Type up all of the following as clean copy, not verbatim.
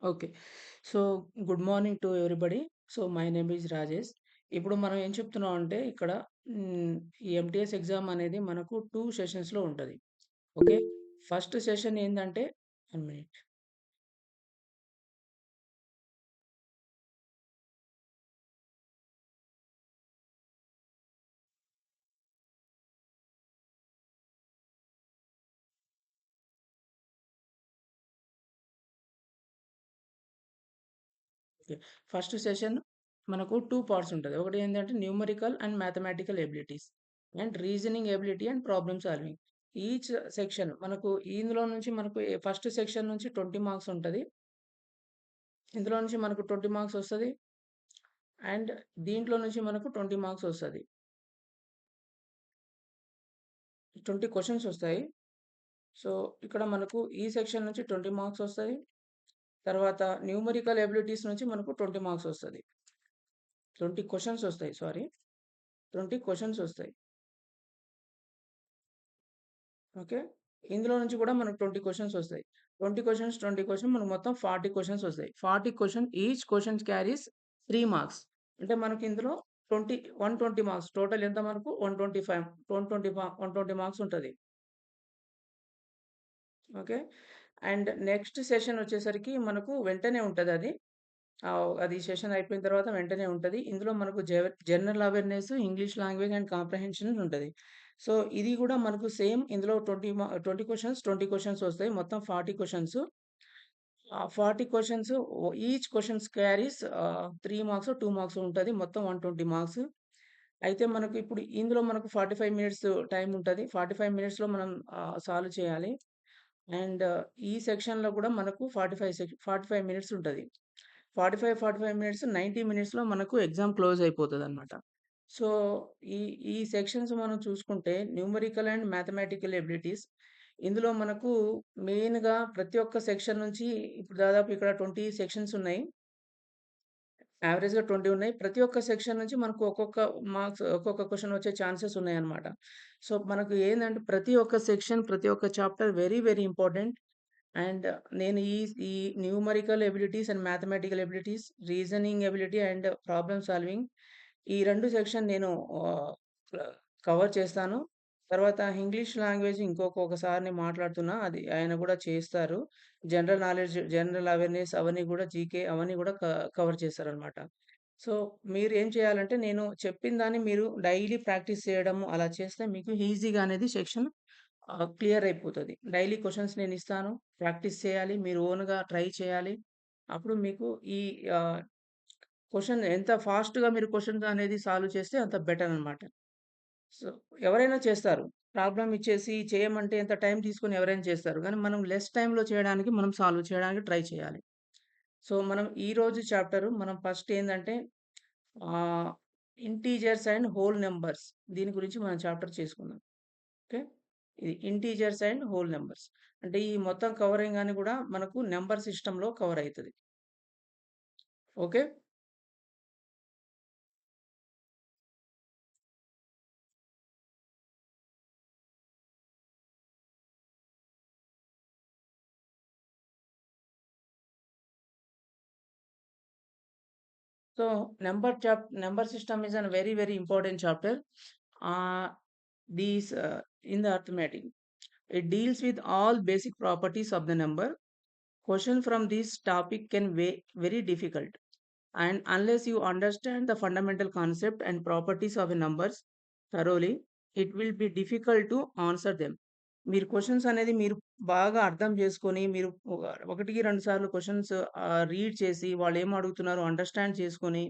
Okay. So, good morning to everybody. So, my name is Rajesh. ఇప్పుడు మనం ఏం చెప్తున్నాం అంటే ఇక్కడ హ్మ్, ఈ ఎంటీఎస్ ఎగ్జామ్ అనేది మనకు 2 సెషన్స్‌లో ఉంటది. ఓకే. ఫస్ట్ సెషన్ ఏందంటే 1 మినిట్. ఓకే. ఫస్ట్ సెషన్ మనకు 2 పార్ట్స్ ఉంటది. ఒకటి ఏందంటే numerical and mathematical abilities and reasoning ability and problem solving. Each section మనకు ఇందులో నుంచి మనకు ఫస్ట్ సెక్షన్ నుంచి 20 మార్క్స్ ఉంటది. ఇందులో నుంచి మనకు 20 మార్క్స్ వస్తది. అండ్ దీంట్లో నుంచి మనకు 20 మార్క్స్ వస్తది. 20 క్వెషన్స్ వస్తాయి. సో, ఇక్కడ మనకు ఈ సెక్షన్ నుంచి 20 మార్క్స్ వస్తాయి. తర్వాత న్యూమరికల్ ఎబిలిటీస్ నుంచి మనకు 20 మార్క్స్ వస్తది. 20 క్వెషన్స్ వస్తాయి. సారీ. 20 క్వెషన్స్ వస్తాయి. ఓకే. ఇందులో నుంచి కూడా మనకు 20 క్వెషన్స్ వస్తాయి. 20 క్వెషన్ మనకు మొత్తం 40 క్వెషన్స్ వస్తాయి. 40 question each question carries 3 marks. అంటే మనకి ఇందులో 120 మార్క్స్. టోటల్ ఎంత మనకు 125 120 మార్క్స్ ఉంటది. ఓకే. అండ్ నెక్స్ట్ సెషన్ వచ్చేసరికి మనకు వెంటనే ఉంటదది. అది సెషన్ అయిపోయిన తర్వాత వెంటనే ఉంటది. ఇందులో మనకు general awareness, English language and comprehension ఉంటది. సో, ఇది గూడా మనకు సేమ్ ఇందులో 20 క్వెషన్స్ వస్తాయి. మొత్తం 40 క్వెషన్స్. ఆ 40 questions each questions carries 3 marks, 2 marks ఉంటది. మొత్తం 120 మార్క్స్. అయితే మనకు ఇప్పుడు ఇందులో మనకు 45 మినిట్స్ టైమ్ ఉంటది. 45 మినిట్స్‌లో మనం సాల్వ్ చేయాలి. అండ్ ఈ సెక్షన్‌లో కూడా మనకు 45 మినిట్స్ ఉంటది. 45 మినిట్స్ 90 మినిట్స్‌లో మనకు ఎగ్జామ్ క్లోజ్ అయిపోతదనమాట. సో, ఈ ఈ సెక్షన్స్ మనం చూసుకుంటే న్యూమరికల్ అండ్ మ్యాథమెటికల్ ఎబిలిటీస్ ఇందులో మనకు మెయిన్‌గా ప్రతి ఒక్క సెక్షన్ నుంచి ఇప్పుడు దాదాపు ఇక్కడ 20 సెక్షన్స్ ఉన్నాయి. యావరేజ్‌గా 20 ఉన్నాయి. ప్రతి ఒక్క సెక్షన్ నుంచి మనకు ఒక్కొక్క క్వెషన్ వచ్చే ఛాన్సెస్ ఉన్నాయన్నమాట. సో, మనకు ఏందంటే ప్రతి ఒక్క సెక్షన్, ప్రతి ఒక్క chapter very very important. And నేను ఈ numerical abilities and mathematical abilities, reasoning ability and problem solving ఈ 2 సెక్షన్ నేను ఆహ్, కవర్ చేస్తాను. తర్వాత ఇంగ్లీష్ లాంగ్వేజ్ ఒక సారిని మాట్లాడుతున్నా. అది ఆయన గూడా చేస్తారు. జనరల్ నాలెడ్జ్, జనరల్ అవేర్‌నెస్ అవన్నీ గూడా జీకే అవన్నీ గూడా కవర్ చేస్తారనమాట. సో, మీరేం చేయాలంటే నేను చెప్పిన దాన్ని మీరు డైలీ ప్రాక్టీస్ చేయడము అలా చేస్తే మీకు ఈజీగా అనేది సెక్షన్ క్లియర్ అయిపోతది. డైలీ క్వెషన్స్ నేనిస్తాను. ప్రాక్టీస్ చేయాలి. మీరు ఓన్‌గా ట్రై చేయాలి. అప్పుడు మీకు ఈ ఆహ్, ఎంత ఫాస్ట్‌గా మీరు క్వెషన్స్ అనేది సాల్వ్ చేస్తే అంత బెటర్ అనమాట. సో, ఎవరైనా చేస్తారు. ప్రాబ్లమ్ ఇచ్చేసి చేయమంటే ఎంత టైం తీసుకొని ఎవరైనా చేస్తారు. కానీ మనం లెస్ టైమ్‌లో చేయడానికి మనం సాల్వ్ చేయడానికి ట్రై చేయాలి. సో, మనం ఈరోజు చాప్టర్ మనం ఫస్ట్ ఏందంటే ఆహ్, ఇంటీజర్స్ అండ్ హోల్ నంబర్స్ దీని గురించి మనం చాప్టర్ చేసుకుందాం. ఓకే. ఇది ఇంటీజర్స్ అండ్ హోల్ నంబర్స్. అంటే ఈ మొత్తం కవరింగ్ అని కూడా మనకు నంబర్ సిస్టమ్‌లో కవర్ అయితది. Okay. So number system is a very very important chapter. Uh, these in the arithmetic. It deals with all basic properties of the number. Question from this topic can be very difficult, and unless you understand the fundamental concept and properties of a numbers thoroughly, it will be difficult to answer them. మీరు questions అనేది మీరు బాగా అర్థం చేసుకొని, మీరు ఒకటికి 2 సార్లు questions read చేసి, వాళ్ళేం అడుగుతున్నారో అండర్‌స్టాండ్ చేసుకొని,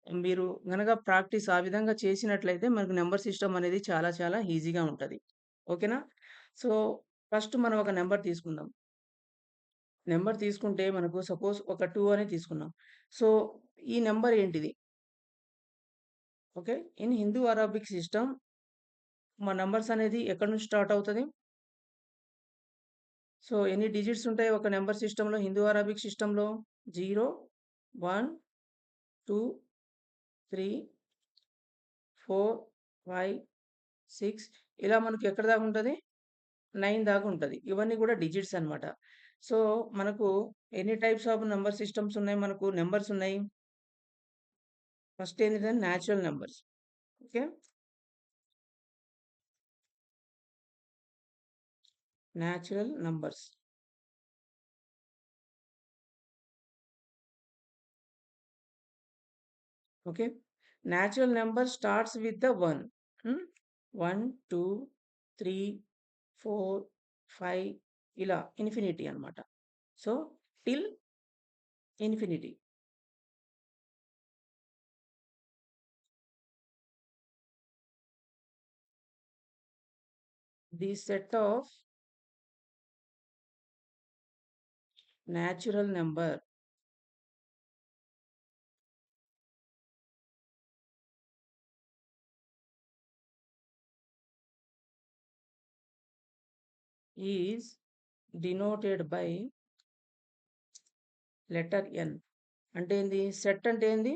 మీరు గనక ప్రాక్టీస్ ఆ విధంగా చేసినట్లయితే మనకు నంబర్ సిస్టమ్ అనేది చాలా చాలా ఈజీగా ఉంటది. ఓకేనా? సో, ఫస్ట్ మనం ఒక నంబర్ తీసుకుందాం. నంబర్ తీసుకుంటే మనకు సపోజ్ ఒక 2 అని తీసుకున్నాం. సో, ఈ నంబర్ ఏంటిది? Okay. In Hindu Arabic system మా నంబర్స్ అనేది ఎక్కడి నుంచి స్టార్ట్ అవుతది? సో, ఎన్ని డిజిట్స్ ఉంటాయి ఒక నంబర్ సిస్టమ్‌లో హిందూ అరబిక్ సిస్టమ్‌లో? 0, 1, 2, 3, 4, 5, 6 ఇలా మనకి ఎక్కడి దాకా ఉంటది? 9 దాకా ఉంటది. ఇవన్నీ గూడా డిజిట్స్ అన్నమాట. సో, మనకు ఎన్ని టైప్స్ ఆఫ్ నంబర్ సిస్టమ్స్ ఉన్నాయి మనకు? నంబర్స్ ఉన్నాయి. ఫస్ట్ ఏంటిదంటే natural numbers. Okay. Natural numbers. Okay. Natural number starts with the 1. 1, 2, 3, 4, 5 ఇలా ఇన్ఫినిటీ అన్నమాట. So, till infinity. The set of natural number is denoted by letter N. అంటే ఏంది? Set అంటే ఏంది?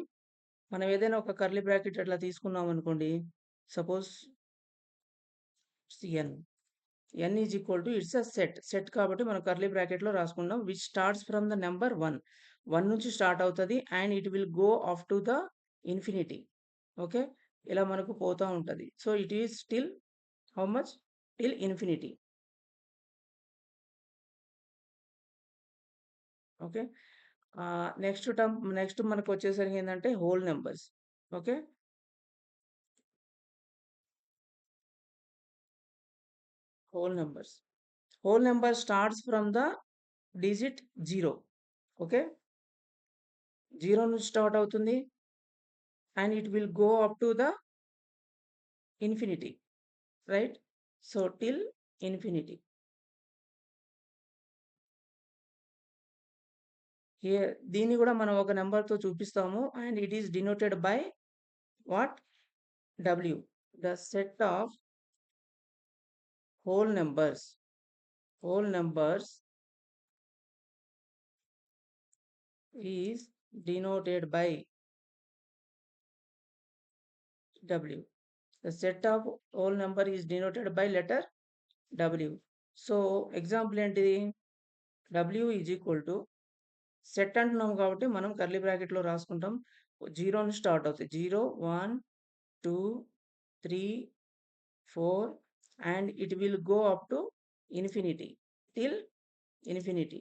మనం ఏదైనా ఒక కర్లీ బ్రాకెట్ అట్లా తీసుకున్నాం అనుకోండి. Suppose N. N is equal to its a set. Set కాబట్టి మనం కర్లీ బ్రాకెట్‌లో రాసుకున్నాం. Which starts from the number 1. 1 నుంచి స్టార్ట్ అవుతది. And it will go up to the infinity. Okay. ఇలా మనకు పోతా ఉంటది. So, it is till how much? Till infinity. Okay. Next మనకొచ్చేసరికి ఏందంటే whole numbers. Okay. Whole numbers. Whole number starts from the digit 0. Okay. 0 నుంచి start అవుతుంది. And it will go up to the infinity. Right? So, till infinity. దీన్ని గూడా మనం ఒక నంబర్‌తో చూపిస్తాము. And it is denoted by what? W. The set of whole numbers. Whole numbers is denoted by W. The set of whole number is denoted by letter W. So, example ఏంటిది? W is equal to set అంటున్నాం కాబట్టి మనం curly బ్రాకెట్‌లో రాసుకుంటాం. 0 నుంచి start అవుతాయి. 0, 1, 2, 3, 4 and it will go up to infinity. Till infinity.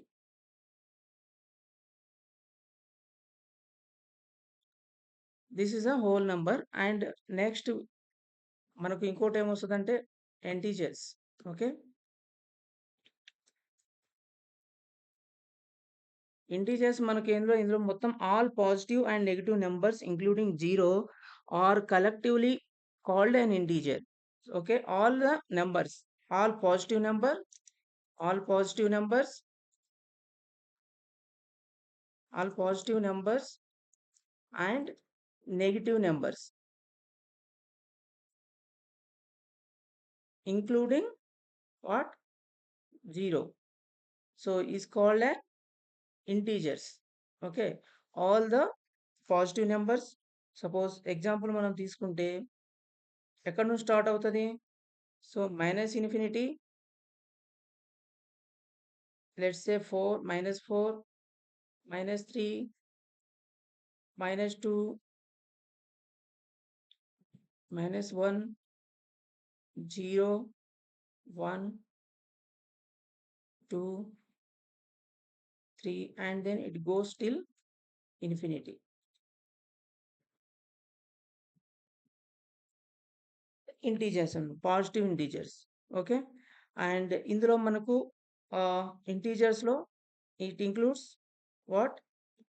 This is a whole number. And next మనకు ఇంకోటేమొస్తదంటే ఇంటిజర్స్. ఓకే. ఇంటిజర్స్ ఇందులో మొత్తం all positive and negative numbers including 0 are collectively called an integer. Okay. All the numbers. All positive number, all positive numbers, all positive numbers and negative numbers including what? 0. So, is called an integers. Okay. All the positive numbers suppose example మనం తీసుకుంటే ఎక్కడి నుంచి start అవుతది? So, minus infinity let's say 4, -4, -3, -2, -1, 0, 1, 2, 3 and then it goes till infinity. Integers positive integers. Okay. And ఇందులో మనకు ఇంటిజర్స్‌లో it includes what?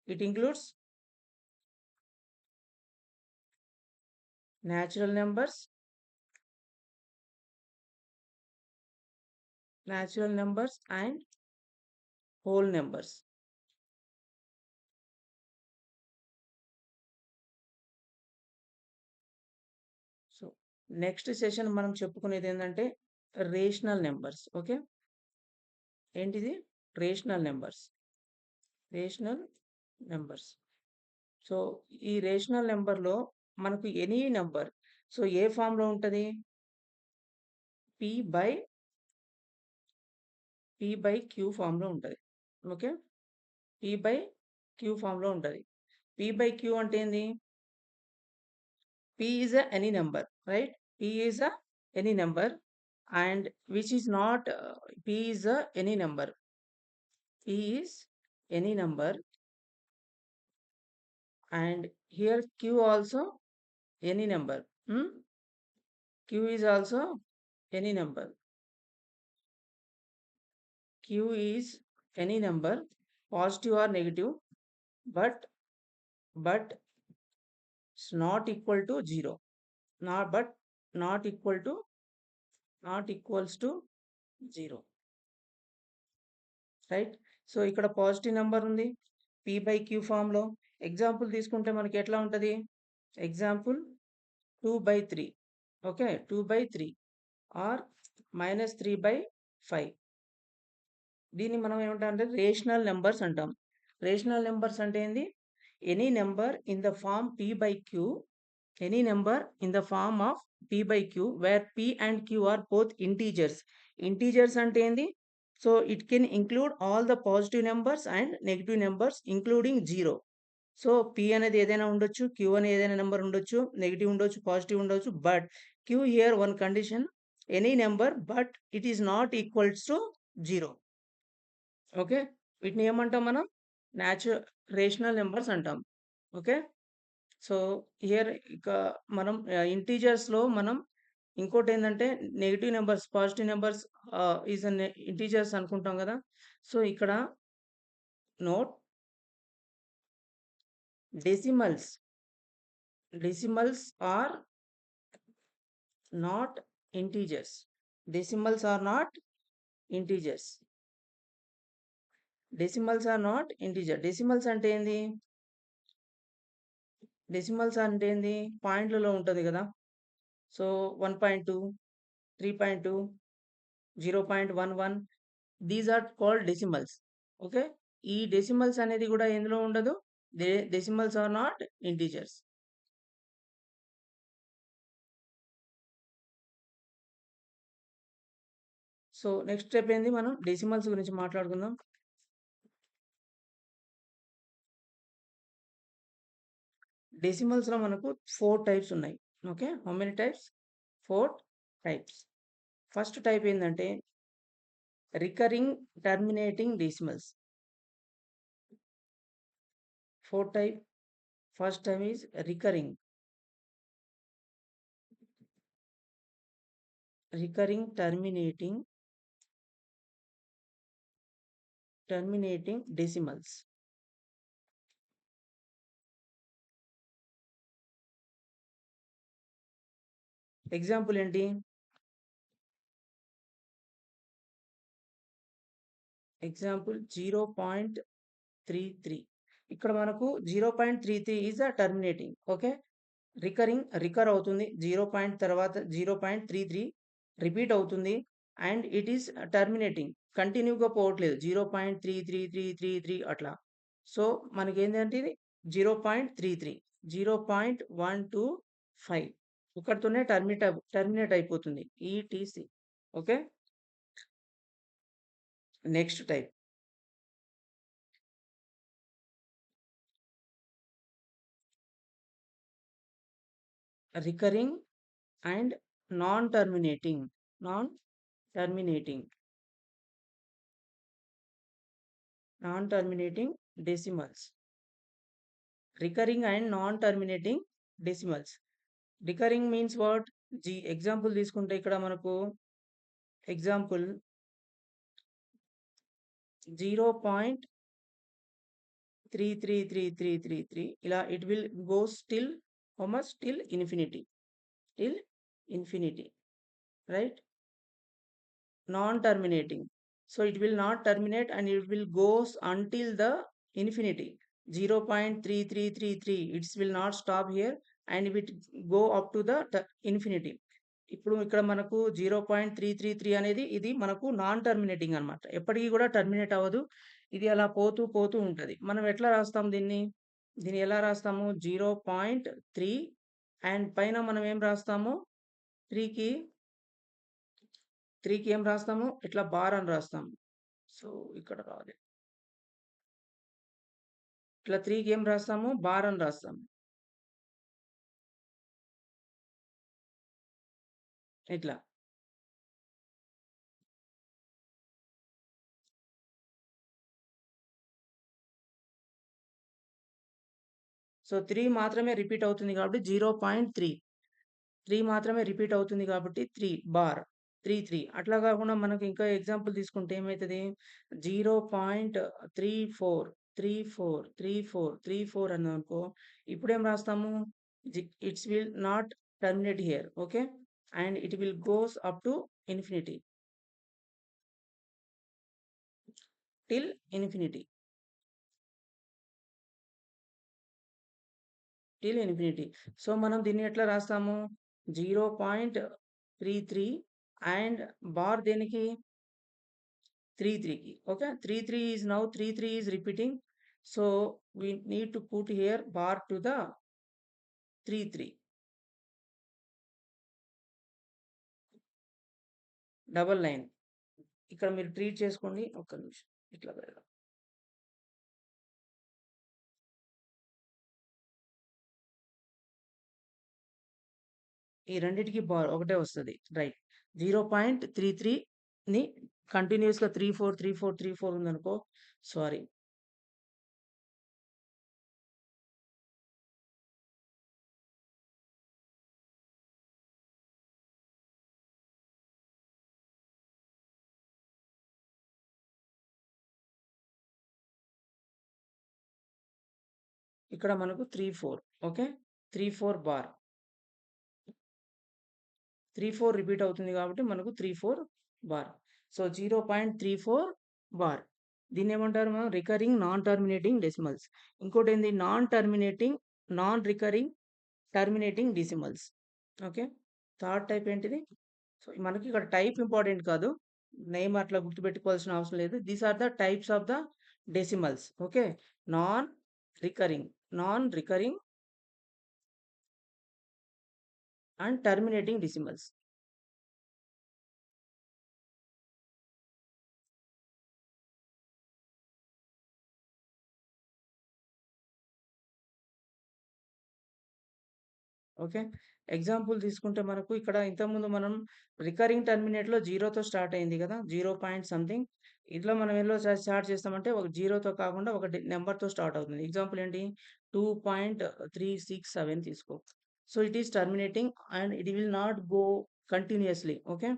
It includes natural numbers, and whole numbers. So, next session మనం చెప్పుకునేదేందంటే రేషనల్ నంబర్స్. ఓకే. ఏంటిది? Rational numbers. Rational numbers. So, ఈ రేషనల్ నంబర్‌లో మనకు ఎనీ నంబర్ సో, ఏ ఫార్మ్‌లో ఉంటది? పి బై క్యూ ఫార్మ్‌లో ఉంటది. ఓకే. P బై Q ఫార్మ్‌లో ఉంటది. P బై Q అంటే ఏంది? P is any number, right? P is any number, and which is not P is any number. P is any number, and here Q also any number. Q is also any number. Q is any number, positive or negative, but but it's not equal to 0. Not equal to, not equals to 0, right? So ఇక్కడ positive number ఉంది P by Q ఫామ్‌లో. Example తీసుకుంటే మనకి ఎట్లా ఉంటది? Example 2/3, okay. 2/3 or -3/5. దీన్ని మనం ఏమంటామంటే రేషనల్ నంబర్స్ అంటాం. రేషనల్ నంబర్స్ అంటే ఏంది? Any number in the form P by Q, any number in the form of P by Q where P and Q are both integers. Integers అంటే ఏంది? So it can include all the positive numbers and negative numbers including 0. So P అనేది ఏదైనా ఉండొచ్చు, Q అనే ఏదైనా number ఉండొచ్చు, negative ఉండొచ్చు, positive ఉండొచ్చు. But Q here one condition, any number but it is not equals to 0. Okay. వీటిని ఏమంటాం మనం? రేషనల్ నంబర్స్ అంటాం. ఓకే. సో హియర్ ఇక మనం ఇంటీజర్స్‌లో మనం ఇంకోటేందంటే negative numbers, positive numbers is integers అనుకుంటాం గదా! సో ఇక్కడ note decimals. Decimals are not integers. Decimals are not integers. Decimals are not integer. Decimals అంటే ఏంది? డెసిమల్స్ అంటే ఏంది? పాయింట్లలో ఉంటది గదా! So 1.2, 3.2, 0.11 these are called decimals. Okay. ఈ డెసిమల్స్ అనేది గూడా ఎందులో ఉండదు? Decimals are not integers. So next step ఏంది? మనం డెసిమల్స్ గురించి మాట్లాడుకుందాం. డెసిమల్స్‌లో మనకు 4 టైప్స్ ఉన్నాయి. Okay. How many types? 4 types. First type ఏందంటే recurring terminating decimals. 4 type. First type is recurring. Recurring terminating decimals. Example ఏంటి? ఎగ్జాంపుల్ 0.33. ఇక్కడ మనకు 0.33 ఈస్ టర్మినేటింగ్. ఓకే. రికర్ అవుతుంది. 0 పాయింట్ తర్వాత 0.33 రిపీట్ అవుతుంది. And it is terminating. కంటిన్యూగా పోవట్లేదు. 0.3333 అట్లా. సో మనకేందంటే ఇది 0.33, 0.125 ఇక్కడితోనే టర్మినేట్ అయిపోతుంది. ETC. Okay. Next type. Recurring and non terminating. Non terminating. Non terminating decimals. Recurring and non terminating decimals. Recurring means what? Example తీసుకుంటే ఇక్కడ మనకు ఎగ్జాంపుల్ 0.333333 ఇలా it will goes till how much? Till infinity. Till infinity, right? Non terminating. So it will not terminate and it will goes until the infinity. 0.3333 it will not stop here and it will go up to the infinity. ఇప్పుడు ఇక్కడ మనకు 0.333 అనేది ఇది మనకు non terminating అన్నమాట. ఎప్పటికి కూడా terminate అవ్వదు. ఇది అలా పోతూ పోతూ ఉంటది. మనం ఎట్లా రాస్తాం దీన్ని? దీన్ని ఎలా రాస్తాము? 0.3 అండ్ పైన మనం ఏం రాస్తాము? 3కి ఏం రాస్తాము? ఇట్లా బార్ అని రాస్తాము. సో ఇక్కడ రాదు. ఇట్లా 3కి ఏం రాస్తాము? బార్ అని రాస్తాము. ఇట్లా. సో, 3 మాత్రమే రిపీట్ అవుతుంది కాబట్టి 0.3. 3 మాత్రమే రిపీట్ అవుతుంది కాబట్టి 3 బార్. 3, 3 అట్లా గాకుండా మనకి ఇంకా ఎగ్జాంపుల్ తీసుకుంటే ఏమైతది? 0.34, 34, 34, 34 అన్నామనుకో ఇప్పుడేం రాస్తాము? It's will not terminate here. Okay. And it will goes up to infinity. Till infinity. Till infinity. So, మనం దీన్ని ఎట్లా రాస్తాము? 0.33 అండ్ బార్ దేనికి? 33కి. Okay. 33 is now 33 is repeating. So, we need to put here bar to the 33. Double line. ఇక్కడ మీరు treat చేసుకోండి. ఒక్క నిమిషం. ఇట్లా పెడదాం. ఈ రెండిటికి బార్ ఒకటే వస్తది. రైట్. 0.33ని కంటిన్యూయస్‌గా 34, 34, 34 ఉందనుకో సారీ. ఇక్కడ మనకు 34. ఓకే. 34 బార్. 34 రిపీట్ అవుతుంది కాబట్టి మనకు 34 బార్. So, 0.34 bar. దీన్నేమంటారు మనం? Recurring non terminating decimals. ఇంకోటేంది? Non terminating, non recurring terminating decimals. Okay. Third type ఏంటిది? సో, మనకి ఇక్కడ టైప్ ఇంపార్టెంట్ కాదు. నేమ్ అట్లా గుర్తుపెట్టుకోవాల్సిన అవసరం లేదు. These are the types of the decimals. Okay. Non recurring, non recurring and terminating decimals. Okay. Example తీసుకుంటే మనకు ఇక్కడ ఇంతకుముందు మనం రికరింగ్ టర్మినేట్‌లో 0తో స్టార్ట్ అయింది గదా! 0 పాయింట్ సంథింగ్. ఇట్లా మనం ఎందులో స్టార్ట్ చేస్తామంటే ఒక 0తో కాకుండా ఒక నంబర్‌తో స్టార్ట్ అవుతుంది. ఎగ్జాంపుల్ ఏంటి? 2.367 తీసుకో. So, it is terminating and it will not go continuously. Okay.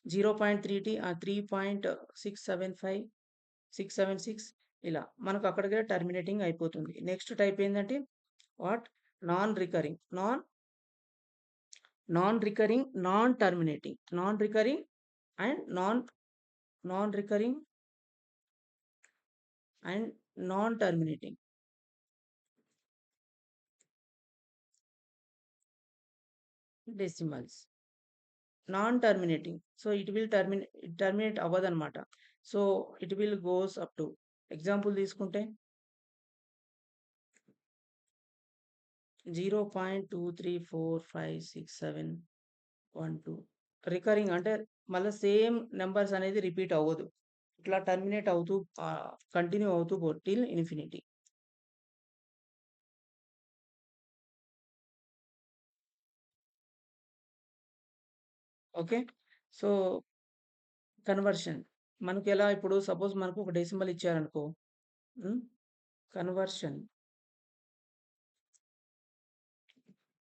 3.675, 676 ఇలా. మనకు అక్కడికే టర్మినేటింగ్ అయిపోతుంది. నెక్స్ట్ టైప్ ఏందంటే what? Non recurring. Non recurring, non terminating. Non recurring and non recurring and non terminating decimals. Non terminating. So, it will terminate అవ్వదనమాట. So, it will goes up to example తీసుకుంటే 0.2345671 recurring అంటే మళ్ళా same numbers అనేది repeat అవ్వదు. ఇట్లా terminate అవుతూ continue అవుతూ till infinity. Okay. So, conversion. మనకెలా ఇప్పుడు సపోజ్ మనకు ఒక డెసిమల్ ఇచ్చారనుకో. హ్మ్. Conversion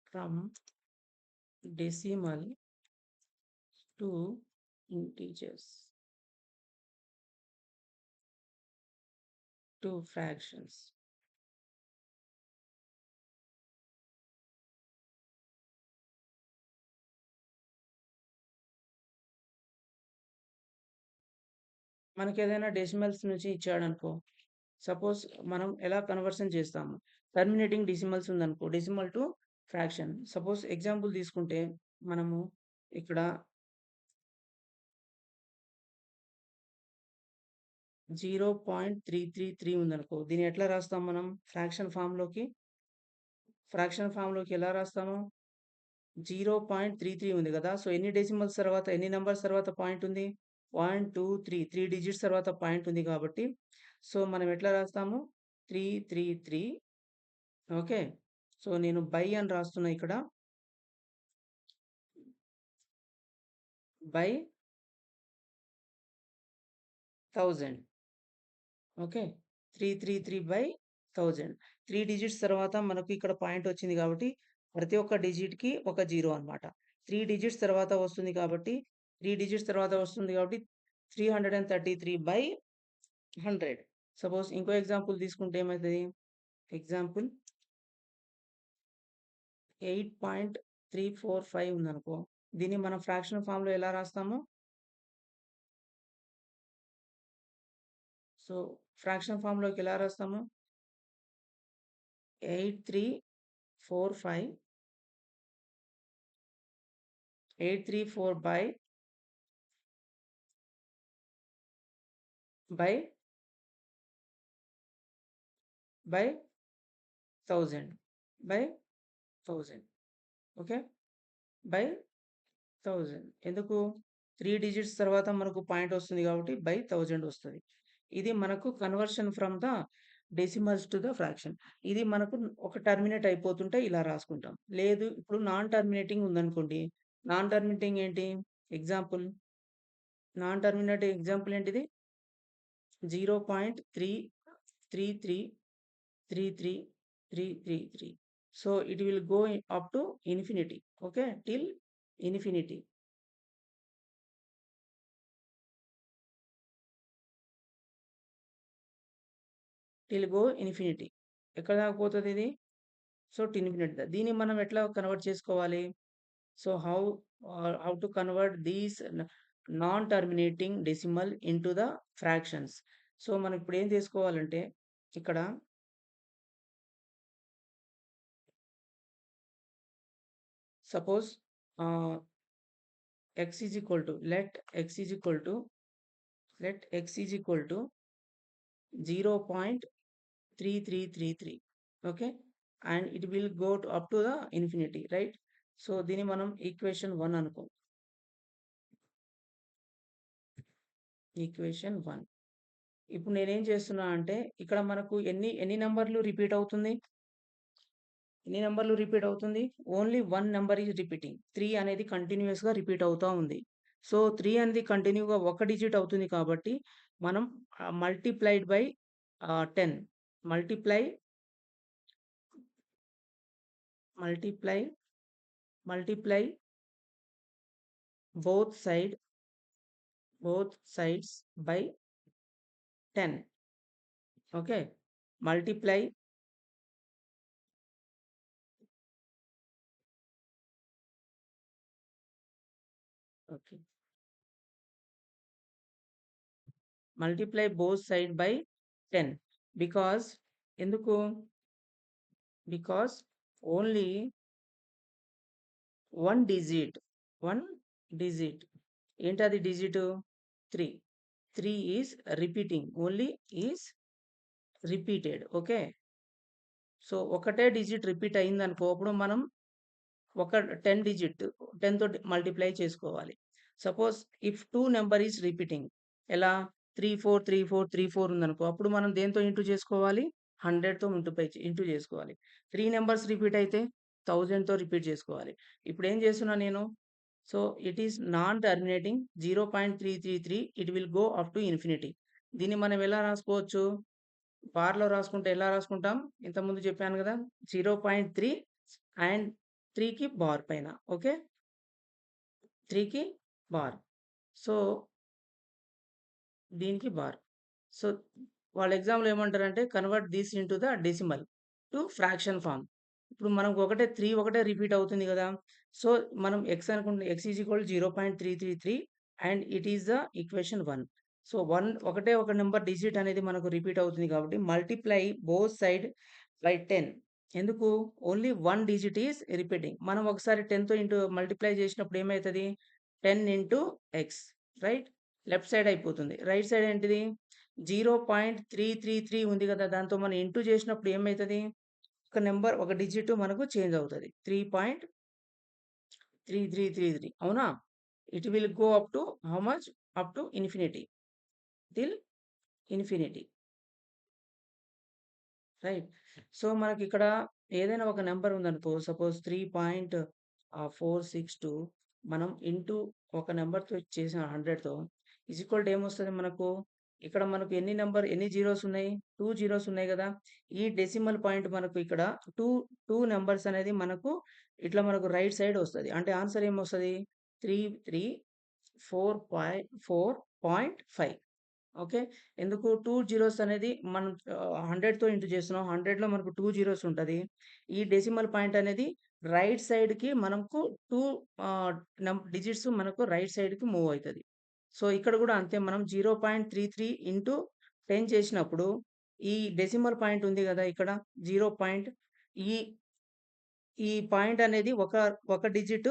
from decimal to integers to fractions. మనకేదైనా డెసిమల్స్ నుంచి ఇచ్చాడనుకో. సపోజ్ మనం ఎలా కన్వర్షన్ చేస్తాము. టర్మినేటింగ్ డెసిమల్స్ ఉందనుకో. Decimal to fraction. Suppose example తీసుకుంటే మనము ఇక్కడ 0.333 ఉందనుకో. దీన్ని ఎట్లా రాస్తాం మనం? ఫ్రాక్షన్ ఫార్మ్‌లోకి ఎలా రాస్తాము? 0.33 ఉంది గదా! సో, ఎన్ని డెసిమల్స్ తర్వాత, ఎన్ని నంబర్స్ తర్వాత పాయింట్ ఉంది? 1, 2, 3 డిజిట్స్ తర్వాత పాయింట్ ఉంది కాబట్టి, సో, మనం ఎట్లా రాస్తాము? 333. ఓకే. సో, నేను బై అని రాస్తున్నా ఇక్కడ. బై 1000. ఓకే. 333/1000. 3 డిజిట్స్ తర్వాత మనకు ఇక్కడ పాయింట్ వచ్చింది కాబట్టి, ప్రతి ఒక్క డిజిట్‌కి ఒక 0 అన్నమాట. 3 డిజిట్స్ తర్వాత వస్తుంది కాబట్టి 3 డిజిట్స్ తర్వాత వస్తుంది కాబట్టి 333/100. సపోజ్ ఇంకో ఎగ్జాంపుల్ తీసుకుంటే ఏమైతది? ఎగ్జాంపుల్ 8.345 ఉందనుకో. దీన్ని మనం ఫ్రాక్షనల్ ఫార్మ్‌లో ఎలా రాస్తాము? సో, ఫ్రాక్షనల్ ఫార్మ్‌లోకి ఎలా రాస్తాము? 8345 834 బై 1000 బై 1000. ఓకే. బై 1000. ఎందుకు? 3 డిజిట్స్ తర్వాత మనకు పాయింట్ వస్తుంది కాబట్టి బై 1000 వస్తది. ఇది మనకు conversion from the decimals to the fraction. ఇది మనకు ఒక టర్మినేట్ అయిపోతుంటే ఇలా రాసుకుంటాం. లేదు ఇప్పుడు నాన్ టర్మినేటింగ్ ఉందనుకోండి. నాన్ టర్మినేటింగ్ ఏంటి? ఎగ్జాంపుల్ నాన్ టర్మినేటింగ్ ఎగ్జాంపుల్ ఏంటిది? 0.33333333. So it will go up to infinity. Okay, till infinity. Till go infinity. ఎక్కడ దాకా పోతది ఇది? So, till infinity. దీన్ని మనం ఎట్లా కన్వర్ట్ చేసుకోవాలి? So, how to convert these non terminating decimal into the fractions. So, మనం ఇప్పుడు ఏం చేసుకోవాలంటే ఇక్కడ సపోజ్ ఆహ్, x is equal to let x is equal to 0.3333. Okay, and it will go to up to the infinity, right? So, దీన్ని మనం equation 1 అనుకో. Equation 1. ఇప్పుడు నేనేం చేస్తున్నా అంటే ఇక్కడ మనకు ఎన్ని నంబర్‌లు రిపీట్ అవుతుంది? ఎన్ని నంబర్‌లు రిపీట్ అవుతుంది? Only 1 number is repeating. 3 అనేది కంటిన్యూయస్‌గా రిపీట్ అవుతా ఉంది. సో, 3 అనేది కంటిన్యూ‌గా ఒక డిజిట్ అవుతుంది కాబట్టి మనం multiplied by 10. Multiply multiply multiply both sides by 10. Okay. Multiply okay. Multiply both side by 10. Because ఎందుకు? Because only 1 digit. 1 డిజిట్. ఏంటది digit? 3. 3 is repeating. Only is repeated. Okay. So, ఒకటే డిజిట్ రిపీట్ అయిందనుకో అప్పుడు మనం ఒక 10 డిజిట్ 10 తోటి multiply చేసుకోవాలి. Suppose if 2 number is repeating ఎలా? 343434 ఉందనుకో అప్పుడు మనం దేనితో ఇంటూ చేసుకోవాలి? 100తో ఇంటూ చేసుకోవాలి. 3 నంబర్స్ రిపీట్ అయితే 1000తో రిపీట్ చేసుకోవాలి. ఇప్పుడు ఏం చేస్తున్నా నేను? So, it is non terminating 0.333 it will go up to infinity. దీన్ని మనం ఎలా రాసుకోవచ్చు? బార్‌లో రాసుకుంటే ఎలా రాసుకుంటాం? ఇంతకుముందు చెప్పాను గదా! 0.3 అండ్ 3కి బార్ పైన. ఓకే. 3కి బార్. సో, దీనికి బార్. సో, వాళ్ళ ఎగ్జామ్‌లో ఏమంటారంటే convert this into the decimal to fraction form. ఇప్పుడు మనకు 3 ఒకటే రిపీట్ అవుతుంది గదా! సో, మనం x అనుకుంటే x is equal 0.333 and it is the equation 1. So, ఒకటే ఒక నంబర్ డిజిట్ అనేది మనకు రిపీట్ అవుతుంది కాబట్టి మల్టిప్లై బోత్ సైడ్ బై 10. ఎందుకు? Only 1 digit is repeating. మనం ఒకసారి 10తో మల్టిప్లై చేసినప్పుడు ఏమైతది? 10 into x, right? Left side అయిపోతుంది. రైట్ సైడ్ ఏంటిది? 0.333 ఉంది గదా! దాంతో మనం ఇంటూ చేసినప్పుడు ఏమైతది? ఒక డిజిట్ మనకు చేంజ్ అవుతది. 3.3333 అవునా? It will go up to how much? Up to infinity. Till infinity. Right. So, మనకిక్కడ ఏదైనా ఒక నంబర్ ఉందనుకో సపోజ్ 3.462 మనం ఇంటూ ఒక నంబర్‌తో చేసాం 100తో ఏమొస్తది మనకు? ఇక్కడ మనకు ఎన్ని జీరోస్ ఉన్నాయి? 2 జీరోస్ ఉన్నాయి గదా! ఈ డెసిమల్ పాయింట్ మనకు ఇక్కడ 2, 2 నంబర్స్ అనేది మనకు ఇట్లా మనకు రైట్ సైడ్ ఒస్తది. అంటే ఆన్సర్ ఏమొస్తది? 4.5 ఓకే. ఎందుకు 2 జీరోస్ అనేది మనం 100తో ఇంటూ చేస్తున్నాం. 100లో మనకు 2 జీరోస్ ఉంటది. ఈ డెసిమల్ పాయింట్ అనేది రైట్ సైడ్‌కి మనకు 2 ఆహ్, డిజిట్స్ మనకు రైట్ సైడ్‌కి మూవ్ అయితది. సో, ఇక్కడ గూడా అంతే మనం 0.33 ఇంటూ 10 చేసినప్పుడు ఈ డెసిమల్ పాయింట్ ఉంది గదా! ఇక్కడ 0 పాయింట్ ఈ ఈ పాయింట్ అనేది ఒక డిజిట్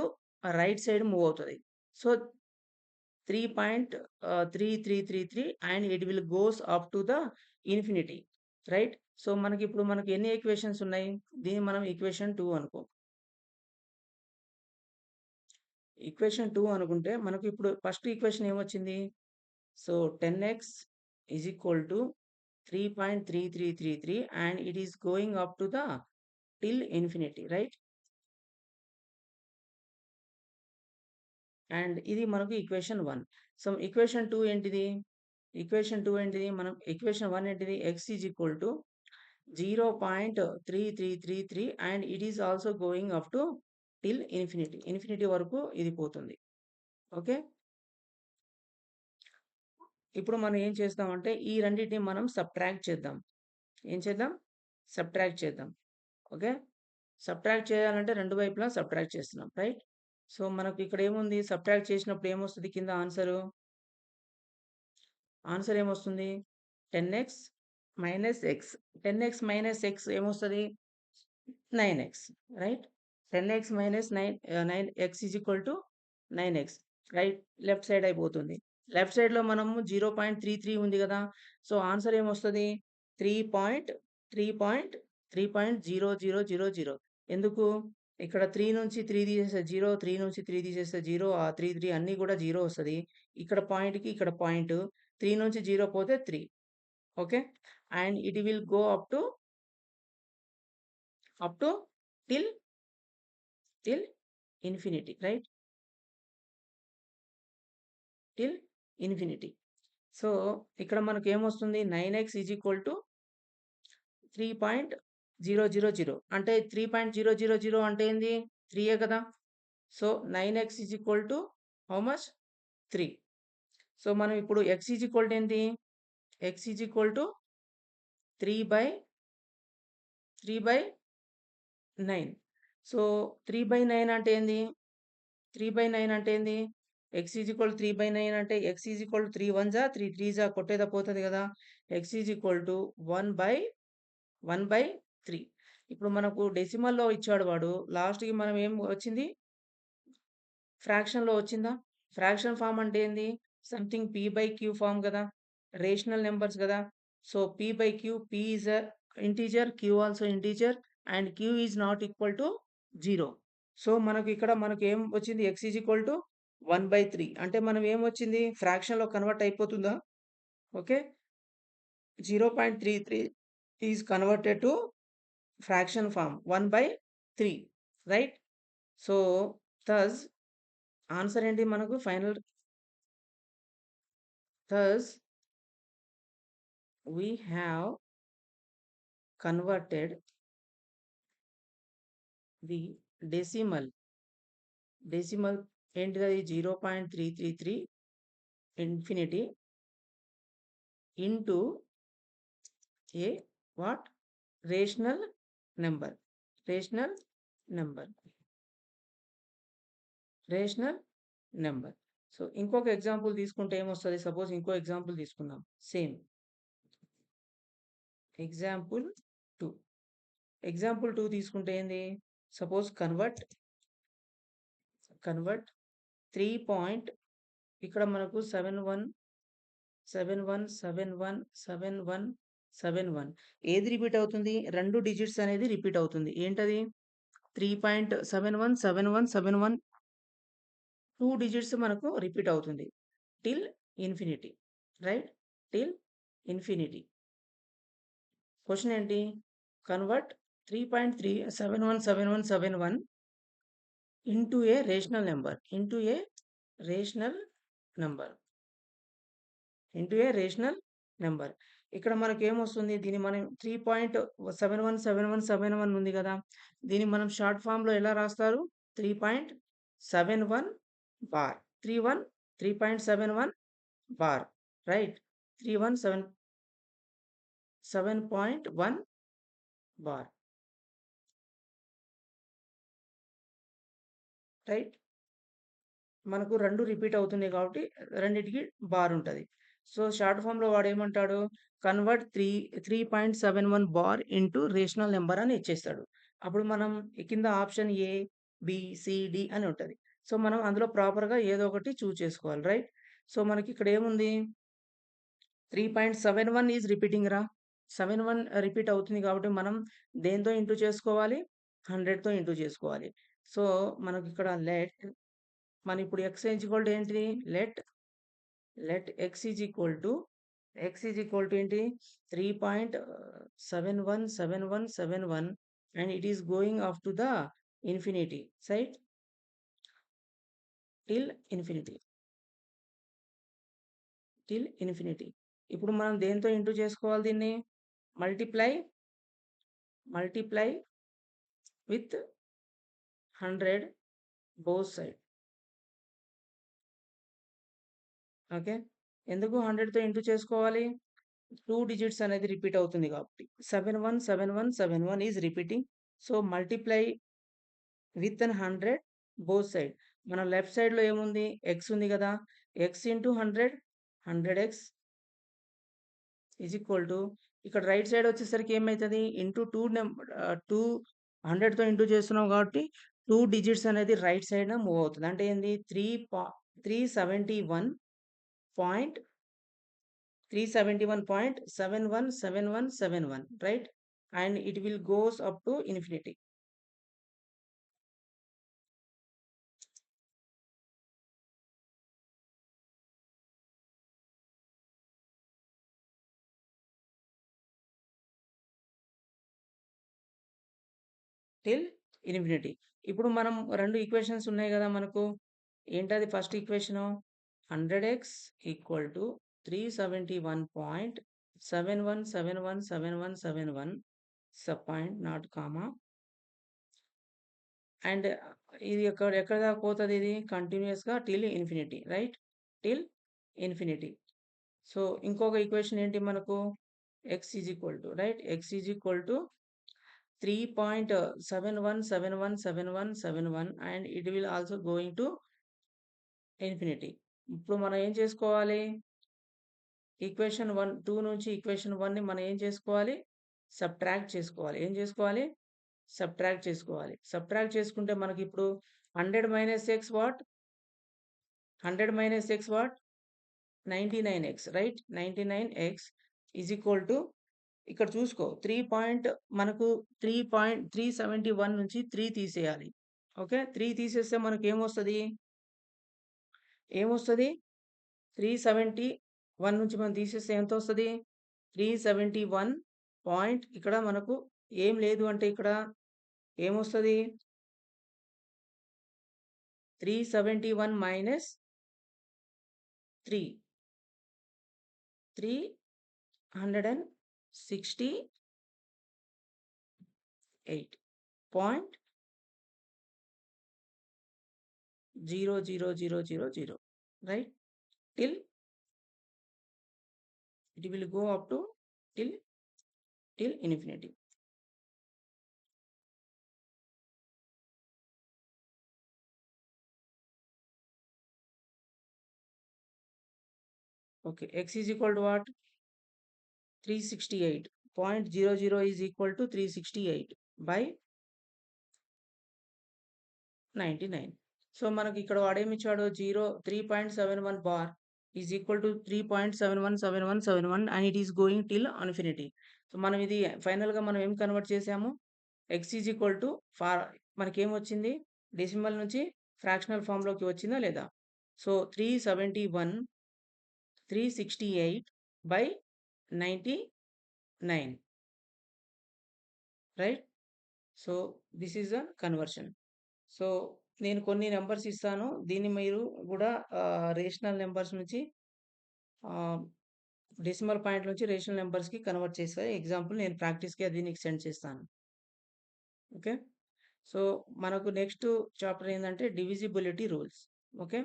రైట్ సైడ్ మూవ్ అవుతది. So, 3333 and it will goes up to the infinity. Right. So మనకి ఎన్ని ఈక్వేషన్స్ ఉన్నాయి? దీన్ని మనం ఈక్వేషన్ 2 అనుకో. ఈక్వేషన్ 2 అనుకుంటే మనకు ఇప్పుడు ఫస్ట్ ఈక్వేషన్ ఏమొచ్చింది? So 10x is equal to 3.3333 and it is going up to the till infinity. Right. And ఇది మనకు ఈక్వేషన్ 1. సో ఈక్వేషన్ 2 ఏంటిది? ఈక్వేషన్ 2 ఏంటిది? మనం ఈక్వేషన్ 1 ఏంటిది? x is equal to 0.3333 and it is also going up to till infinity. Infinity వరకు ఇది పోతుంది. Okay. ఇప్పుడు మనం ఏం చేస్తామంటే ఈ రెండిటిని మనం సబ్ట్రాక్ట్ చేద్దాం. ఏం చేద్దాం? సబ్ట్రాక్ట్ చేద్దాం. ఓకే. సబ్ట్రాక్ట్ చేయాలంటే రెండు వైపులా సబ్ట్రాక్ట్ చేస్తున్నాం. రైట్. సో మనకు ఇక్కడ ఏముంది? సబ్ట్రాక్ట్ చేసినప్పుడు ఏమొస్తది కింద ఆన్సరు? ఆన్సర్ ఏమొస్తుంది? 10x minus X. 10x minus X ఏమొస్తది? 9x. Right. 10x minus 9x is equal to 9x. Right. Left side అయిపోతుంది. లెఫ్ట్ సైడ్‌లో మనము 0.33 ఉంది గదా! సో, ఆన్సర్ ఏమొస్తది? 3.0000. ఎందుకు? ఇక్కడ 3 నుంచి 3 తీసేస్తే 0, 3 నుంచి 3 తీసేస్తే 0, 3 అన్నీ గూడా 0 వస్తది. ఇక్కడ పాయింట్‌కి ఇక్కడ పాయింట్ 3 నుంచి 0 పోతే 3. Okay. And it will go up to till till infinity. Right. Till infinity. So, ఇక్కడ మనకేమొస్తుంది? 9x ఈజ్ ఈక్వల్ టు 3.000 అంటే 3.000 అంటే ఏంది? 3 కదా! So, 9x is equal to how much? 3. So, మనం ఇప్పుడు x ఈజ్ ఈక్వల్ టు ఏంటి? x is equal to 3/9. So, 3/9 అంటే ఏంది? 3/9 అంటే ఏంది? x ఈజ్ ఈక్వల్ టు 3/9 అంటే x ఈజ్ ఈక్వల్ టు 3 వన్సా 3 త్రీసా కొట్టేదా పోతది గదా! x is equal to 1/3. ఇప్పుడు మనకు డెసిమల్‌లో ఇచ్చాడు వాడు. లాస్ట్‌కి మనం ఏం వచ్చింది? ఫ్రాక్షన్‌లో వచ్చిందా? ఫ్రాక్షన్ ఫార్మ్ అంటే ఏంది? సంథింగ్ p/q ఫార్మ్ గదా! రేషనల్ నంబర్స్ గదా! So, p/q, p is a integer, q also integer and q is not equal to 0. So, మనకేం వచ్చింది? x ఈజ్ ఈక్వల్ టు 1/3 అంటే మనం ఏమొచ్చింది? ఫ్రాక్షన్‌లో కన్వర్ట్ అయిపోతుందా? Okay. 0.33 is converted to fraction form 1/3. Right. So, thus answer ఏంటి మనకు final? Thus we have converted the decimal ఏంటిదది 0.333 infinity into a what? Rational number. Rational number. Rational number. So, ఇంకొక example తీసుకుంటే ఏమొస్తది? సపోజ్ ఇంకో example తీసుకుందాం. Same. Example 2. Example 2 తీసుకుంటే ఏంది? సపోజ్ కన్వర్ట్ 3 పాయింట్ ఇక్కడ మనకు 7171717171 ఏది రిపీట్ అవుతుంది? 2 డిజిట్స్ అనేది రిపీట్ అవుతుంది. ఏంటది? 3.717171 2 డిజిట్స్ మనకు రిపీట్ అవుతుంది. Till infinity. Right. Till infinity. Question ఏంటి? convert 3.3717171 into a rational number, rational number into a rational number. ఇక్కడ మనకేమొస్తుంది? దీన్ని మనం 3.717171 ఉంది గదా! దీన్ని మనం షార్ట్ ఫార్మ్‌లో ఎలా రాస్తారు? 3.71 bar. 3.71 bar. Right? 7.1 bar. Right? మనకు 2 రిపీట్ అవుతున్నాయి కాబట్టి రెండిటికి బార్ ఉంటది. సో, షార్ట్ ఫార్మ్‌లో వాడేమంటాడు? Convert 3.71 bar into rational number అని ఇచ్చేస్తాడు. అప్పుడు మనం కింద option A, B, C, D అని ఉంటది. సో, మనం అందులో ప్రాపర్‌గా ఏదో ఒకటి చేసుకోవాలి. రైట్? సో, మనకిక్కడ ఏముంది? 3.71 ఈజ్ రిపీటింగ్ రా. 71 రిపీట్ అవుతుంది కాబట్టి మనం దేనితో ఇంటూ చేసుకోవాలి? 100తో ఇంటూ చేసుకోవాలి. సో, మనకిక్కడ మన ఇప్పుడు x ఈజ్ ఈక్వల్ టు ఏంటిది? Let x is equal to ఏంటి? 3.717171 and it is going up to the infinity sight till infinity. ఇప్పుడు మనం దేనితో ఇంటూ చేసుకోవాలి దీన్ని? Multiply with 100 both side. Okay. ఎందుకు 100తో ఇంటూ చేసుకోవాలి? 2 డిజిట్స్ అనేది రిపీట్ అవుతుంది కాబట్టి. 717171 is repeating. So, multiply with 100 both side. మన లెఫ్ట్ సైడ్‌లో ఏముంది? x ఉంది గదా! x into 100 100x is equal to ఇక్కడ రైట్ సైడ్ వచ్చేసరికి ఏమైతది? ఇంటూ 2 100తో ఇంటూ చేస్తున్నాం కాబట్టి 2 డిజిట్స్ అనేది రైట్ సైడ్‌న మూవ్ అవుతది. అంటే ఏంది? 371.717171 right? And it will goes up to infinity. Till infinity. ఇప్పుడు మనం 2 ఈక్వేషన్స్ ఉన్నాయి గదా మనకు. ఏంటది first equation? 100x equal to 371.717171 sub point not comma and ఇది ఎక్కడ దాకా పోతది ఇది? కంటిన్యూయస్‌గా till infinity right? Till infinity. So, ఇంకొక ఈక్వేషన్ ఏంటి మనకు? x is equal to right? x is equal to 3.71717171 and it will also going to infinity. ఇప్పుడు మనం ఏం చేసుకోవాలి? ఈక్వేషన్ 2 నుంచి ఈక్వేషన్ 1ని మనం ఏం చేసుకోవాలి? సబ్ట్రాక్ట్ చేసుకోవాలి. ఏం చేసుకోవాలి? సబ్ట్రాక్ట్ చేసుకోవాలి. సబ్ట్రాక్ట్ చేసుకుంటే మనకిప్పుడు 100 - x what? 100 - x what? 99x right? 99x is equal to ఇక్కడ చూసుకో మనకు 371 నుంచి 3 తీసేయాలి. ఓకే. 3 తీసేస్తే మనకేమొస్తది? ఏమొస్తది? 371 నుంచి మనం తీసేస్తే ఎంతొస్తది? 371 పాయింట్ ఇక్కడ మనకు ఏం లేదు అంటే ఇక్కడ ఏమొస్తది? 371 minus 3 368.00000 right? Till it will go up to till infinity. Okay, x is equal to what? 368.00 is equal to 368 by 99. So, మనకి ఇక్కడ వాడేమిచ్చాడు? 3.71 bar is equal to 3.717171 and it is going till infinity. So, మనం ఇది ఫైనల్‌గా మనం ఏం convert చేసాము? x is equal టు మనకేమొచ్చింది? డెసిమల్ నుంచి ఫ్రాక్షనల్ ఫార్మ్‌లోకి వచ్చిందా లేదా? So, 371 368 by 99. Right? So, this is the conversion. So, నేను కొన్ని నంబర్స్ ఇస్తాను. దీన్ని మీరు గూడా రేషనల్ నంబర్స్ నుంచి ఆహ్, డెసిమల్ పాయింట్ నుంచి రేషనల్ నంబర్స్‌కి కన్వర్ట్ చేసే ఎగ్జాంపుల్ నేను ప్రాక్టీస్‌కి అది నీకు సెండ్ చేస్తాను. ఓకే. సో, మనకు నెక్స్ట్ చాప్టర్ ఏందంటే డివిజిబిలిటీ రూల్స్. ఓకే.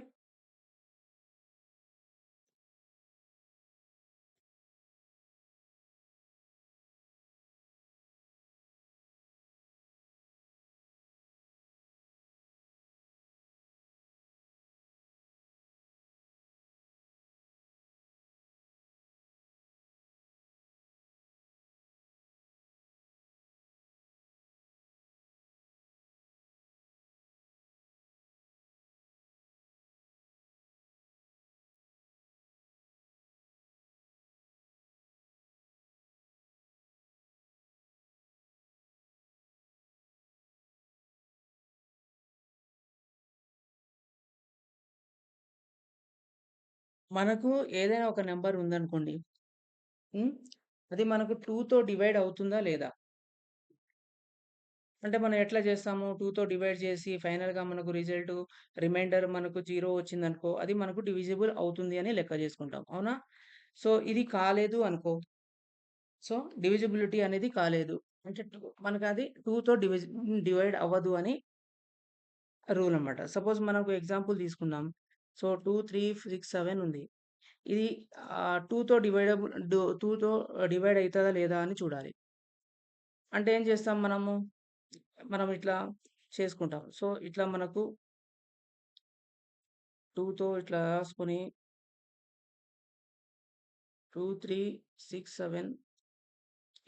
మనకు ఏదైనా ఒక నంబర్ ఉందనుకోండి. హ్మ్. అది మనకు 2తో డివైడ్ అవుతుందా లేదా? అంటే మనం ఎట్లా చేస్తాము? 2తో డివైడ్ చేసి ఫైనల్‌గా మనకు రిమైండర్ మనకు 0 వచ్చిందనుకో, అది మనకు డివిజిబుల్ అవుతుంది అని లెక్క చేసుకుంటాం. అవునా? సో, ఇది కాలేదు అనుకో. సో, డివిజిబిలిటీ అనేది కాలేదు. అంటే మనకది 2తో డివైడ్ అవ్వదు అని రూల్ అన్నమాట. సపోజ్ మనకు ఎగ్జాంపుల్ తీసుకుందాం. సో, 2, 3, 6, 7 ఉంది. ఇది 2తో డివైడ్ అయితదా లేదా అని చూడాలి. అంటే ఏం చేస్తాం మనము? మనం ఇట్లా చేసుకుంటాం. సో, ఇట్లా మనకు 2తో ఇట్లా రాసుకొని 2, 3, 6, 7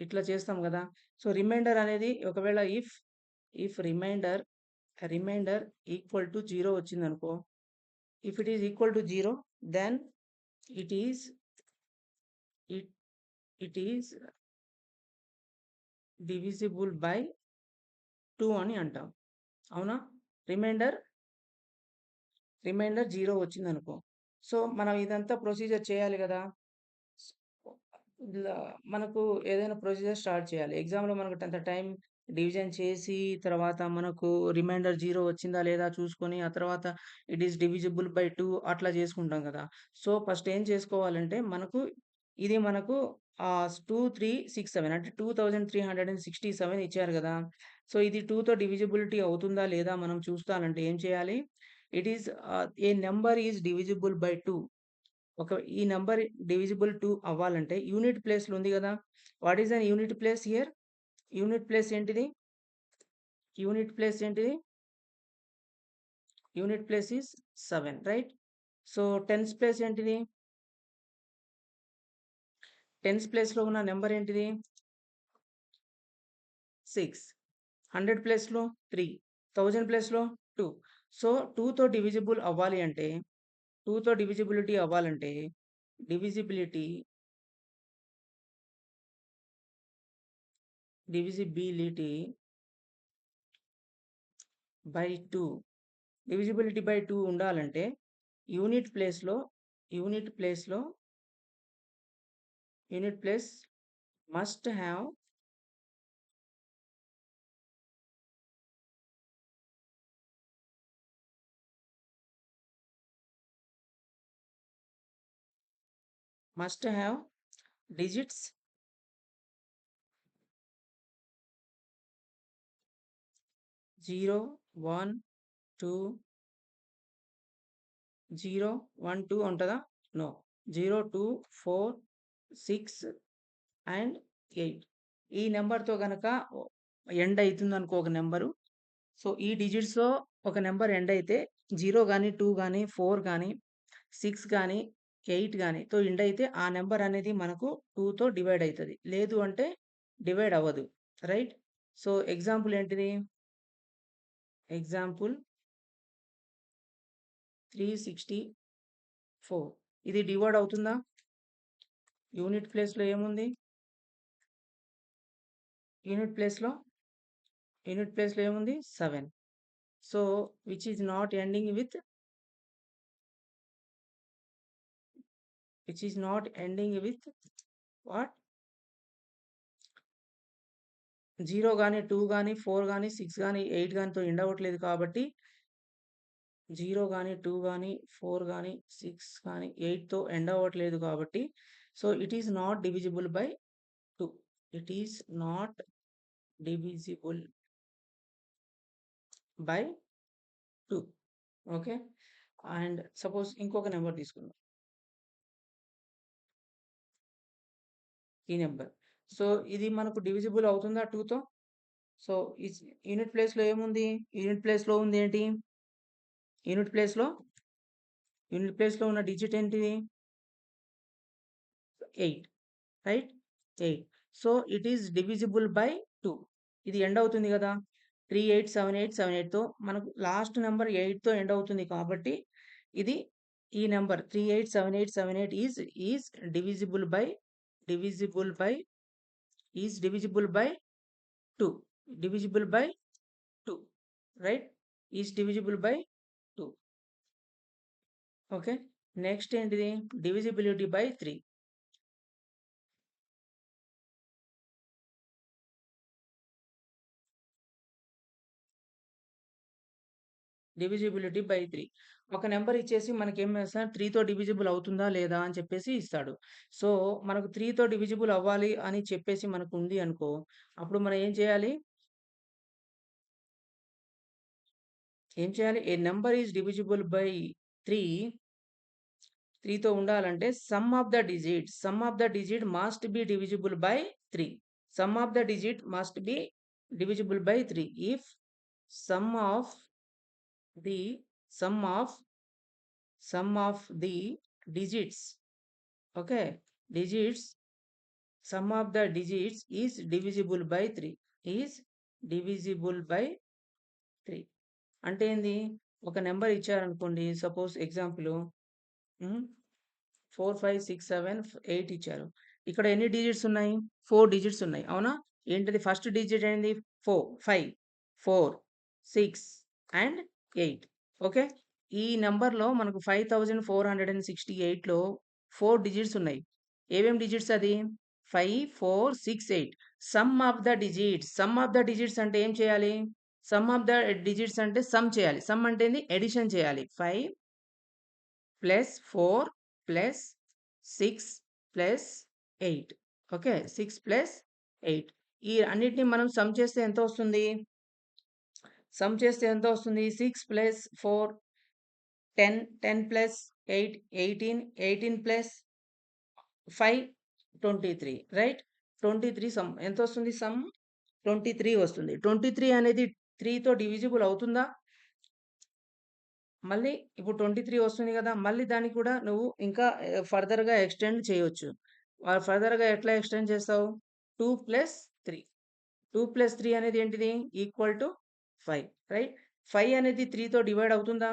ఇట్లా చేస్తాం గదా! సో, రిమైండర్ అనేది ఒకవేళ ఇఫ్ రిమైండర్ ఈక్వల్ టు 0 వచ్చిందనుకో, if it is equal to 0 then it is it it is divisible by 2 అని అంటాం. అవునా? రిమైండర్ రిమైండర్ 0 వచ్చిందనుకో. సో, మనం ఇదంతా ప్రొసీజర్ చేయాలి గదా! స్ ఇలా మనకు ఏదైనా ప్రొసీజర్ స్టార్ట్ చేయాలి. ఎగ్జామ్‌లో మనకు అంత టైం డివిజన్ చేసి, తర్వాత మనకు రిమైండర్ 0 వచ్చిందా లేదా చూసుకొని, ఆ తర్వాత ఇట్ ఈస్ డివిజిబుల్ బై 2 అట్లా చేసుకుంటాం గదా! సో, ఫస్ట్ ఏం చేసుకోవాలంటే మనకు 2, 3, 6, 7 అంటే 2367 ఇచ్చారు గదా! సో, ఇది 2తో డివిజిబిలిటీ అవుతుందా లేదా మనం చూస్తానంటే ఏం చేయాలి? It is a number is divisible by 2. ఈ నంబర్ డివిజిబుల్ 2 అవ్వాలంటే యూనిట్ ప్లేస్‌లో ఉంది గదా! What is an unit place here? Unit place ఏంటిది? యూనిట్ ప్లేస్ ఏంటిది? Unit place is 7 right? So, tens place ఏంటిది? టెన్స్ ప్లేస్‌లో ఉన్న నంబర్ ఏంటిది? 6. 100 ప్లేస్‌లో 3. 1000 ప్లేస్‌లో 2. సో, 2తో డివిజిబుల్ అవ్వాలి అంటే 2తో divisibility divisibility by 2 divisibility by 2 ఉండాలంటే యూనిట్ ప్లేస్‌లో యూనిట్ ప్లేస్‌లో unit place must have must have digits 0, 1, 2, 0, 1, 2 ఉంటదా? నో. 0, 2, 4, 6 అండ్ 8. ఈ నంబర్‌తో గనక ఎండ్ అయితుందనుకో ఒక నంబరు. సో, ఈ డిజిట్స్‌లో ఒక నంబర్ ఎండ్ అయితే 0 గాని, 2 గాని, 4 గాని, 6 గాని, 8 గానితో ఎండ్ అయితే ఆ నంబర్ అనేది మనకు 2తో డివైడ్ అయితది. లేదు అంటే డివైడ్ అవ్వదు. రైట్? సో, ఎగ్జాంపుల్ ఏంటిది? ఎగ్జాంపుల్ 364 ఇది డివైడ్ అవుతుందా? యూనిట్ ప్లేస్‌లో ఏముంది? యూనిట్ ప్లేస్‌లో యూనిట్ ప్లేస్‌లో ఏముంది? 7. So, which is not ending with which is not ending with what? 0 గాని, 2 గాని, 4 గాని, 6 గాని, 8 గానితో ఎండ్ అవ్వట్లేదు కాబట్టి 0 గాని, 2 గాని, 4 గాని, 6 గాని, 8తో ఎండ్ అవ్వట్లేదు కాబట్టి so, it is not divisible by 2. It is not divisible by 2. Okay. And suppose ఇంకొక నంబర్ తీసుకుందాం. ఈ నంబర్. సో, ఇది మనకు డివిజిబుల్ అవుతుందా 2తో? సో, ఇస్ యూనిట్ ప్లేస్‌లో ఏముంది? యూనిట్ ప్లేస్‌లో ఉంది ఏంటి? యూనిట్ ప్లేస్‌లో యూనిట్ ప్లేస్‌లో ఉన్న డిజిట్ ఏంటిది? 8. Right? 8. So, it is divisible by 2. ఇది ఎండ్ అవుతుంది గదా! 387878తో మనకు లాస్ట్ నంబర్ 8తో ఎండ్ అవుతుంది కాబట్టి, ఇది ఈ number 387878 is divisible by divisible by divisible by 2. Divisible by 2. Right? Is divisible by 2. Okay. Next ఏంటిది? Divisibility by 3. Divisibility by 3. ఒక నంబర్ ఇచ్చేసి మనకేం చేస్తాడు 3తో డివిజిబుల్ అవుతుందా లేదా అని చెప్పేసి ఇస్తాడు. సో, మనకు 3తో డివిజిబుల్ అవ్వాలి అని చెప్పేసి మనకుంది అనుకో, అప్పుడు మనం ఏం చేయాలి? ఏం చేయాలి? ఏ నంబర్ ఈస్ డివిజిబుల్ బై 3, 3తో ఉండాలంటే some of the digit must be divisible by 3. Some of the digit must be divisible by 3. If some of the some of sum of the digits, okay, digits, sum of the digits is divisible by 3, is divisible by 3. అంటే ఏంది? ఒక number ఇచ్చారనుకోండి, suppose example 4, 5, 6, 7, 8 ఇచ్చారు. ఇక్కడ ఎన్ని digits ఉన్నాయి? 4 digits ఉన్నాయి. అవునా? ఏంటిది ఫస్ట్ డిజిట్ ఏంది? 5, 4, 6 అండ్ 8. ఓకే. ఈ నంబర్‌లో మనకు 5468లో 4 డిజిట్స్ ఉన్నాయి. ఏమేం డిజిట్స్ అది? 5, 4, 6, 8. సమ్ ఆఫ్ ద డిజిట్స్ అంటే ఏం చేయాలి? సమ్ ఆఫ్ ద డిజిట్స్ అంటే సమ్ చేయాలి. సమ్ అంటే ఏంది? అడిషన్ చేయాలి. 5 plus 4 plus 6 plus 8. Okay. 6 plus 8. ఈ అన్నిటిని మనం సమ్ చేస్తే ఎంత వస్తుంది? సమ్ చేస్తే ఎంత వస్తుంది? 6 plus 4 10, 10 plus 8 18, 18 plus 5 23. Right? 23 sum ఎంతొస్తుంది సమ్? 23 వస్తుంది. 23 అనేది 3తో డివిజిబుల్ అవుతుందా? మళ్ళీ ఇప్పుడు 23 వస్తుంది గదా! మళ్ళీ దాన్ని కూడా నువ్వు ఇంకా ఫర్దర్‌గా ఎక్స్‌టెండ్ చేయొచ్చు. ఫర్దర్‌గా ఎట్లా ఎక్స్‌టెండ్ చేస్తావు? 2 ప్లస్ 3. 2 ప్లస్ 3 అనేది ఏంటిది? Equal to 5. రైట్? 5 అనేది 3తో డివైడ్ అవుతుందా?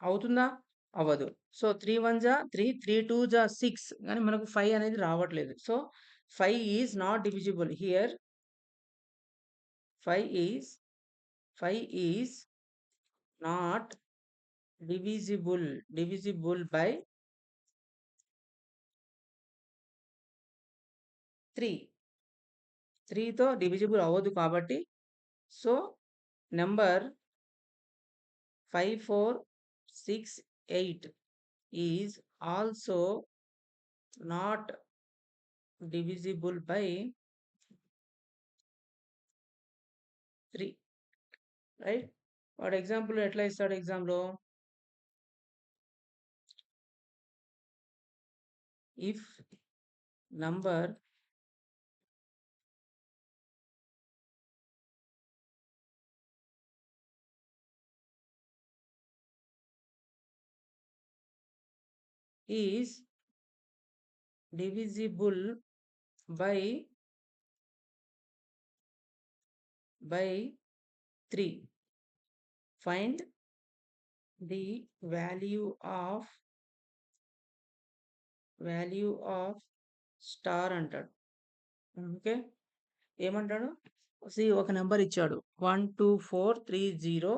అవుతుందా? అవ్వదు. సో, 3 1 జా 3, 3 2 జా 6 గానీ మనకు 5 అనేది రావట్లేదు. So, 5 is not divisible. Here 5 is 5 is not divisible by 3. 3తో డివిజిబుల్ అవ్వదు కాబట్టి so, number 5468 is also not divisible by 3. Right? వాడు ఎగ్జాంపుల్ ఎట్లా ఇస్తాడు ఎగ్జామ్‌లో? If number is divisible by 3. Find the value of star అంటాడు. ఓకే. ఏమంటాడు? ఒక నెంబర్ ఇచ్చాడు. 12430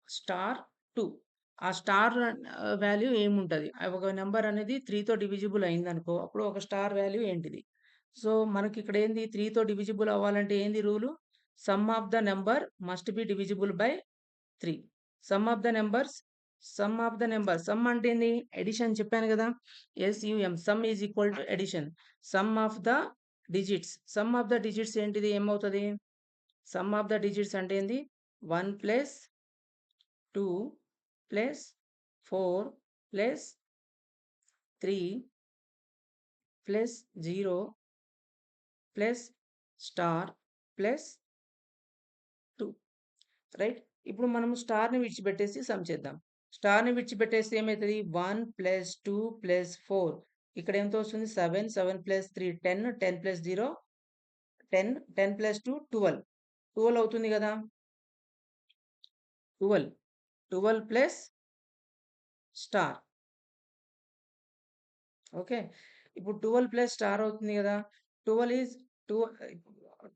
స్టార్ 2. ఆ స్టార్ వాల్యూ ఏముంటది? ఒక నెంబర్ అనేది 3తో డివిజిబుల్ అయిందనుకో, అప్పుడు ఒక స్టార్ వాల్యూ ఏంటిది? సో, మనకిక్కడ ఏంది 3తో డివిజిబుల్ అవ్వాలంటే ఏంది rule? Some of the number must be divisible by 3. Some of the numbers some అంటే ఏంది? అడిషన్ చెప్పాను గదా! SUM some is equal to addition. Some of the sum of the digits ఏంటిది? ఏమవుతది? సమ్ ఆఫ్ ద డిజిట్స్ అంటే ఏంది? 1 plus 2 plus 4 plus 3 plus 0 plus star plus 2 right? ఇప్పుడు మనము స్టార్‌ని విడిచిపెట్టేసి సమ్ చేద్దాం. స్టార్‌ని విడిచిపెట్టేస్తే ఏమైతది? 1 ప్లస్ 2 ప్లస్ 4 ఇక్కడ ఎంత వస్తుంది? 7, 7 ప్లస్ 3 10, 10 ప్లస్ 0 10, 10 ప్లస్ 2 12. 12 అవుతుంది గదా! 12, 12 ప్లస్ స్టార్. ఓకే. ఇప్పుడు 12 ప్లస్ స్టార్ అవుతుంది గదా! 12 is to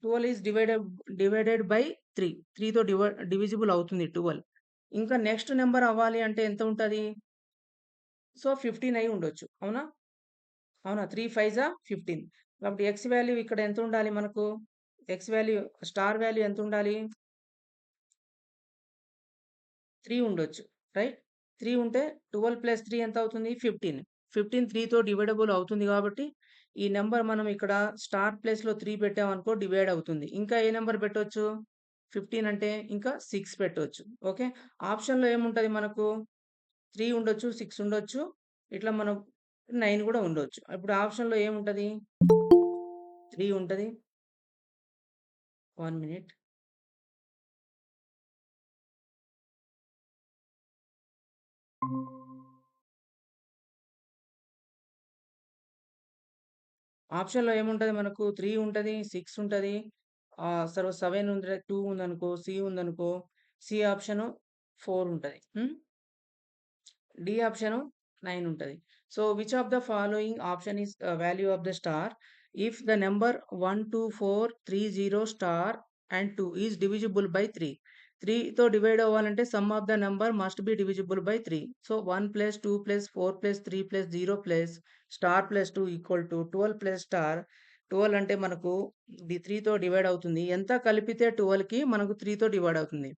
12 is divided by 3. 3తో డివిజిబుల్ అవుతుంది 12. ఇంకా నెక్స్ట్ నంబర్ అవ్వాలి అంటే ఎంత ఉంటది? సో, 15 అయి ఉండొచ్చు. అవునా? అవునా? 3 5 జా 15. కాబట్టి x వాల్యూ ఇక్కడ ఎంత ఉండాలి మనకు? x వాల్యూ స్టార్ వాల్యూ ఎంత ఉండాలి? 3 ఉండొచ్చు. రైట్? 3 ఉంటే 12 ప్లస్ 3 ఎంత అవుతుంది? 15. 15 3తో డివైడబుల్ అవుతుంది కాబట్టి, ఈ నంబర్ మనం ఇక్కడ స్టార్ ప్లేస్‌లో 3 పెట్టామనుకో డివైడ్ అవుతుంది. ఇంకా ఏ నంబర్ పెట్టొచ్చు? 15 అంటే ఇంకా 6 పెట్టొచ్చు. ఓకే. ఆప్షన్‌లో ఏముంటది మనకు? 3 ఉండొచ్చు, 6 ఉండొచ్చు. ఇట్లా మనం 9 గూడా ఉండొచ్చు. ఇప్పుడు ఆప్షన్‌లో ఏముంటది? 3 ఉంటది. 1 మినిట్. ఆప్షన్‌లో ఏముంటది మనకు? 3 ఉంటది, 6 ఉంటది. 7 ఉంది, 2 ఉందనుకో, సి ఉందనుకో, సి ఆప్షను 4 ఉంటది. డి ఆప్షను 9 ఉంటది. So, which of the following option is value of the star if the number 1, 2, 4, 3, 0 star and 2 is divisible by 3. 3తో డివైడ్ అవ్వాలంటే sum of the number must be divisible by 3. So, 1 plus 2 plus 4 plus 3 plus 0 plus star plus 2 equal to 12 plus star. 12 అంటే మనకు 3తో divide అవుతుంది. ఎంత కలిపితే 12కి మనకు 3తో divide అవుతుంది.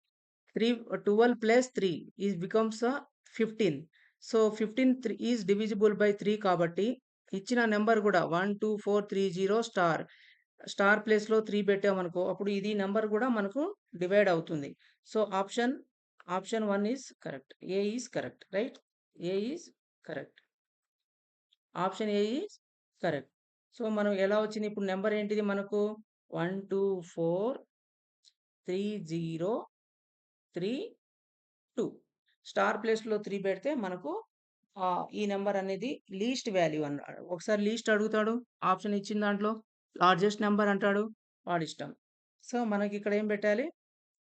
12 plus 3 is becomes 15. So, 15 is divisible by 3 కాబట్టి ఇచ్చిన నంబర్ గూడా 1, 2, 4, 3, 0 స్టార్. స్టార్ ప్లేస్‌లో 3 పెట్టామనుకో అప్పుడు ఇది నంబర్ గూడా మనకు డివైడ్ అవుతుంది. So, option 1 is correct. A is correct. Right? A is correct. Option A is correct. So, మనం ఎలా వచ్చింది ఇప్పుడు నంబర్ ఏంటిది మనకు? 1, 2, 4, 3, 0, 3, 2. స్టార్ ప్లేస్‌లో 3 పెడితే మనకు ఈ నంబర్ అనేది లీస్ట్ వాల్యూ అన్నాడు. ఒకసారి లీస్ట్ అడుగుతాడు. ఆప్షన్ ఇచ్చిన దాంట్లో లార్జెస్ట్ నంబర్ అంటాడు. వాడిష్టం. సో, మనకిక్కడ ఏం పెట్టాలి?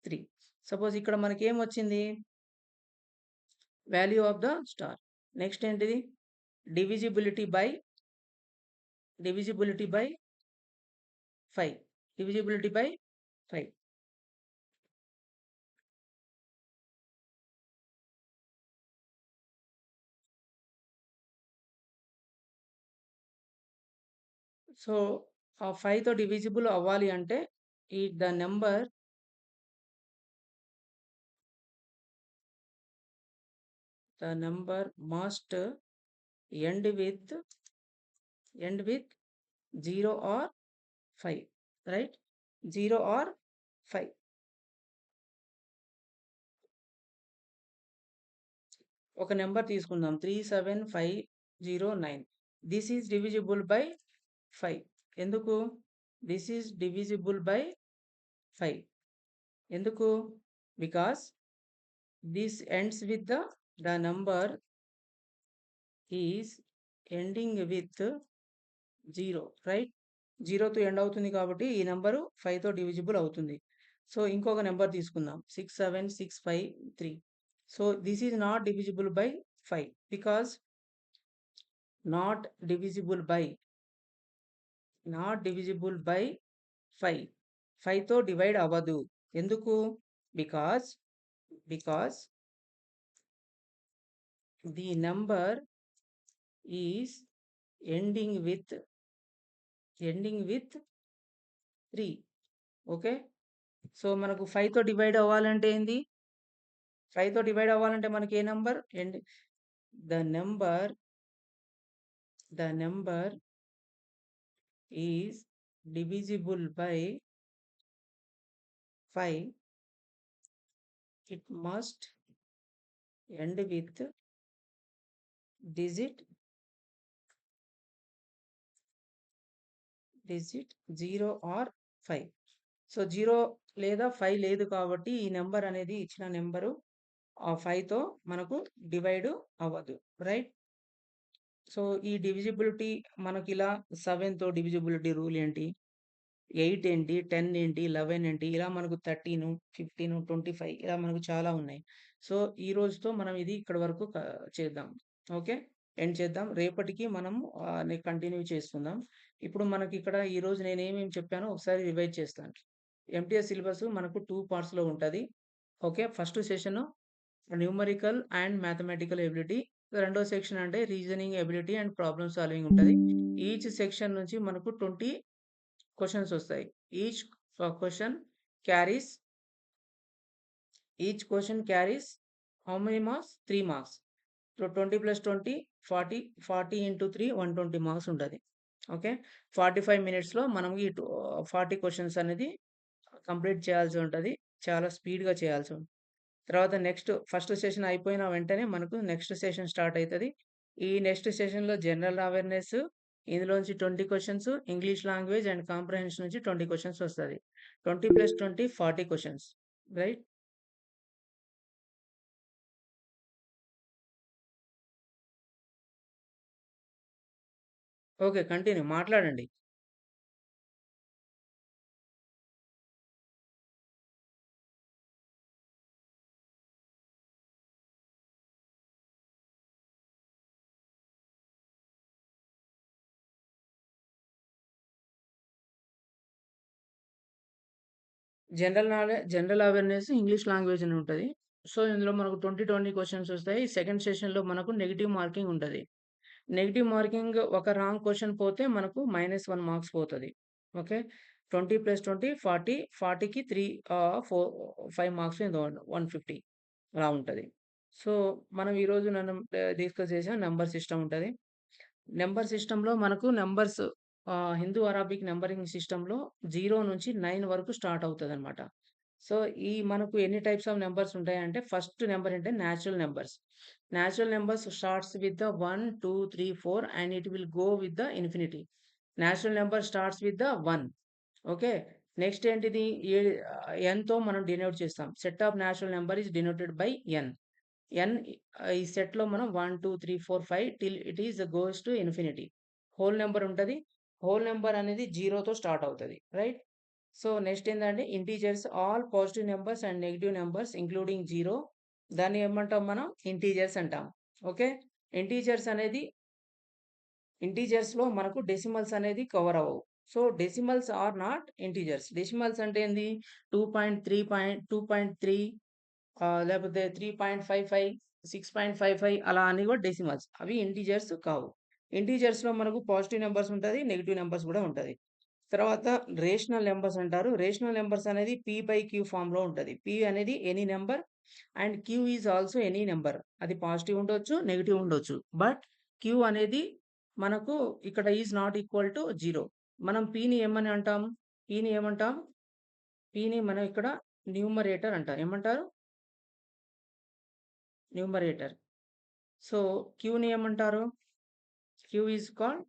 3. సపోజ్ ఇక్కడ మనకేమొచ్చింది? Value of the star. Next ఏంటిది? Divisibility by divisibility by 5. Divisibility by 5. So, ఆ 5తో డివిజిబుల్ అవ్వాలి అంటే the number must end with 0 or 5. Right? 0 or 5. ఒక నంబర్ తీసుకుందాం. 37509. This is divisible by 5. ఎందుకు? This is divisible by 5. ఎందుకు? Because this ends with the number is ending with 0. Right? 0తో end అవుతుంది కాబట్టి ఈ నంబరు 5తో డివిజిబుల్ అవుతుంది. సో, ఇంకొక నంబర్ తీసుకుందాం. 67653. So, this is not divisible by 5 because not divisible by not divisible by 5. 5తో divide అవ్వదు. ఎందుకు? Because because the number is ending with ending with 3. Okay. So, మనకు 5తో డివైడ్ అవ్వాలంటే ఏంది? 5తో డివైడ్ అవ్వాలంటే మనకి ఏ number? The number the number is divisible by 5. It must end with digit 0 or 5. So, 0 లేదా 5 లేదు కాబట్టి ఈ నంబర్ అనేది ఇచ్చిన నంబరు 5తో మనకు డివైడ్ అవ్వదు. రైట్? సో, ఈ డివిజిబిలిటీ మనకిలా 7తో డివిజిబిలిటీ రూల్ ఏంటి? 8 ఏంటి? 10 ఏంటి? 11 ఏంటి? ఇలా మనకు 13, 15, 25 ఇలా మనకు చాలా ఉన్నాయి. సో, ఈ రోజుతో మనం ఇది ఇక్కడి వరకు చేద్దాం. ఓకే. ఎండ్ చేద్దాం. రేపటికి మనం కంటిన్యూ చేసుకుందాం. ఇప్పుడు మనకిక్కడ ఈరోజు నేనేమేమి చెప్పానో ఒకసారి రివైజ్ చేస్తాను. ఎంటీఎస్ సిలబస్ మనకు 2 పార్ట్స్‌లో ఉంటది. Okay. First session numerical and mathematical ability. రెండో సెక్షన్ అంటే reasoning ability and problem solving ఉంటది. ఈచ్ సెక్షన్ నుంచి మనకు 20 క్వెషన్స్ వస్తాయి. Each question carries how many marks? 3 marks. So, 20 + 20 40. 40 × 3 120 marks ఉంటది. ఓకే. 45 మినిట్స్‌లో మనం ఈ 40 క్వెషన్స్ అనేది కంప్లీట్ చేయాల్సి ఉంటది. చాలా స్పీడ్‌గా చేయాల్సి ఉంటుంది. తర్వాత నెక్స్ట్ ఫస్ట్ సెషన్ అయిపోయిన వెంటనే మనకు నెక్స్ట్ సెషన్ స్టార్ట్ అయితది. ఈ నెక్స్ట్ సెషన్‌లో జనరల్ అవేర్‌నెస్ ఇందులోంచి 20 questions, English language and comprehension నుంచి 20 క్వెషన్స్ వస్తది. 20 + 20 40 క్వెషన్స్. రైట్? ఓకే. కంటిన్యూ మాట్లాడండి. జనరల్ అవేర్‌నెస్ ఇంగ్లీష్ లాంగ్వేజ్ అని ఉంటది. సో, ఇందులో మనకు 20, 20 క్వెషన్స్ వస్తాయి. సెకండ్ సెషన్‌లో మనకు నెగెటివ్ మార్కింగ్ ఉంటది. నెగెటివ్ మార్కింగ్ ఒక రాంగ్ క్వెషన్ పోతే మనకు -1 మార్క్స్ పోతది. ఓకే. 20 + 20 40. 40కి 5 మార్క్స్ ఎంతో 150 అలా ఉంటది. సో, మనం ఈరోజు డిస్కస్ చేసాం నంబర్ సిస్టమ్ ఉంటది. నంబర్ సిస్టమ్‌లో మనకు నంబర్స్ హిందూ అరబిక్ నంబరింగ్ సిస్టమ్‌లో 0 నుంచి 9 వరకు స్టార్ట్ అవుతదనమాట. సో, మనకు ఎన్ని టైప్స్ ఆఫ్ నంబర్స్ ఉంటాయంటే ఫస్ట్ నంబర్ అంటే natural numbers. Natural numbers starts with the 1, 2, 3, 4 and it will go with the infinity. Natural number starts with the 1. Okay. Next ఏంటిది? ఎన్‌తో మనం డినోట్ చేస్తాం. Set of natural number is denoted by N. N ఈ సెట్‌లో మనం 1, 2, 3, 4, 5 till it is goes to infinity. Whole number ఉంటది. Whole number అనేది 0తో start అవుతది. రైట్? సో, నెక్స్ట్ ఏందంటే integers all positive numbers and negative numbers including 0 దాన్ని ఏమంటాం మనం? ఇంటిజర్స్ అంటాం. ఓకే. ఇంటిజర్స్ అనేది ఇంటిజర్స్‌లో మనకు డెసిమల్స్ అనేది కవర్ అవ్వవు. So, decimals are not integers. Decimals అంటే ఏంది? 2.3 లేపోతే 3.55, 6.55 అలా అని కూడా డెసిమల్స్. అవి ఇంటిజర్స్ కావు. ఇంటిజర్స్‌లో మనకు పాజిటివ్ నంబర్స్ ఉంటది. నెగెటివ్ నంబర్స్ కూడా ఉంటది. తర్వాత రేషనల్ నంబర్స్ అంటారు. రేషనల్ నంబర్స్ అనేది p/q ఫార్మ్‌లో ఉంటది. p అనేది any number and q is also any number. అది పాజిటివ్ ఉండొచ్చు, నెగెటివ్ ఉండొచ్చు. బట్ q అనేది మనకు ఇక్కడ ఈస్ నాట్ ఈక్వల్ టు 0. మనం pని ఏమని అంటాం? pని ఏమంటాం? pని మనం ఇక్కడ న్యూమరేటర్ అంటాం. ఏమంటారు? న్యూమరేటర్. సో, క్యూని ఏమంటారు? క్యూ ఈస్ కాల్డ్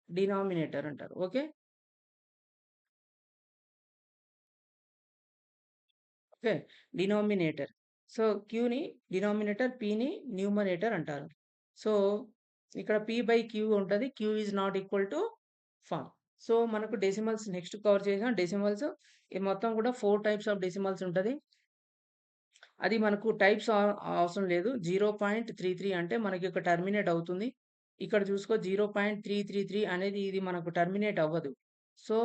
డినామినేటర్ అంటారు. ఓకే. ఓకే. డినామినేటర్. సో, క్యూని డినామినేటర్, పీని న్యూమరేటర్ అంటారు. సో, ఇక్కడ p/q ఉంటది. Q is not equal to form. So, మనకు డెసిమల్స్ నెక్స్ట్ కవర్ చేసాం. డెసిమల్స్ ఇది మొత్తం కూడా 4 టైప్స్ ఆఫ్ డెసిమల్స్ ఉంటది. అది మనకు టైప్స్ అవసరం లేదు. 0.33 అంటే మనకి ఇక్కడ టర్మినేట్ అవుతుంది. ఇక్కడ చూసుకో 0.333 అనేది ఇది మనకు టర్మినేట్ అవ్వదు. So,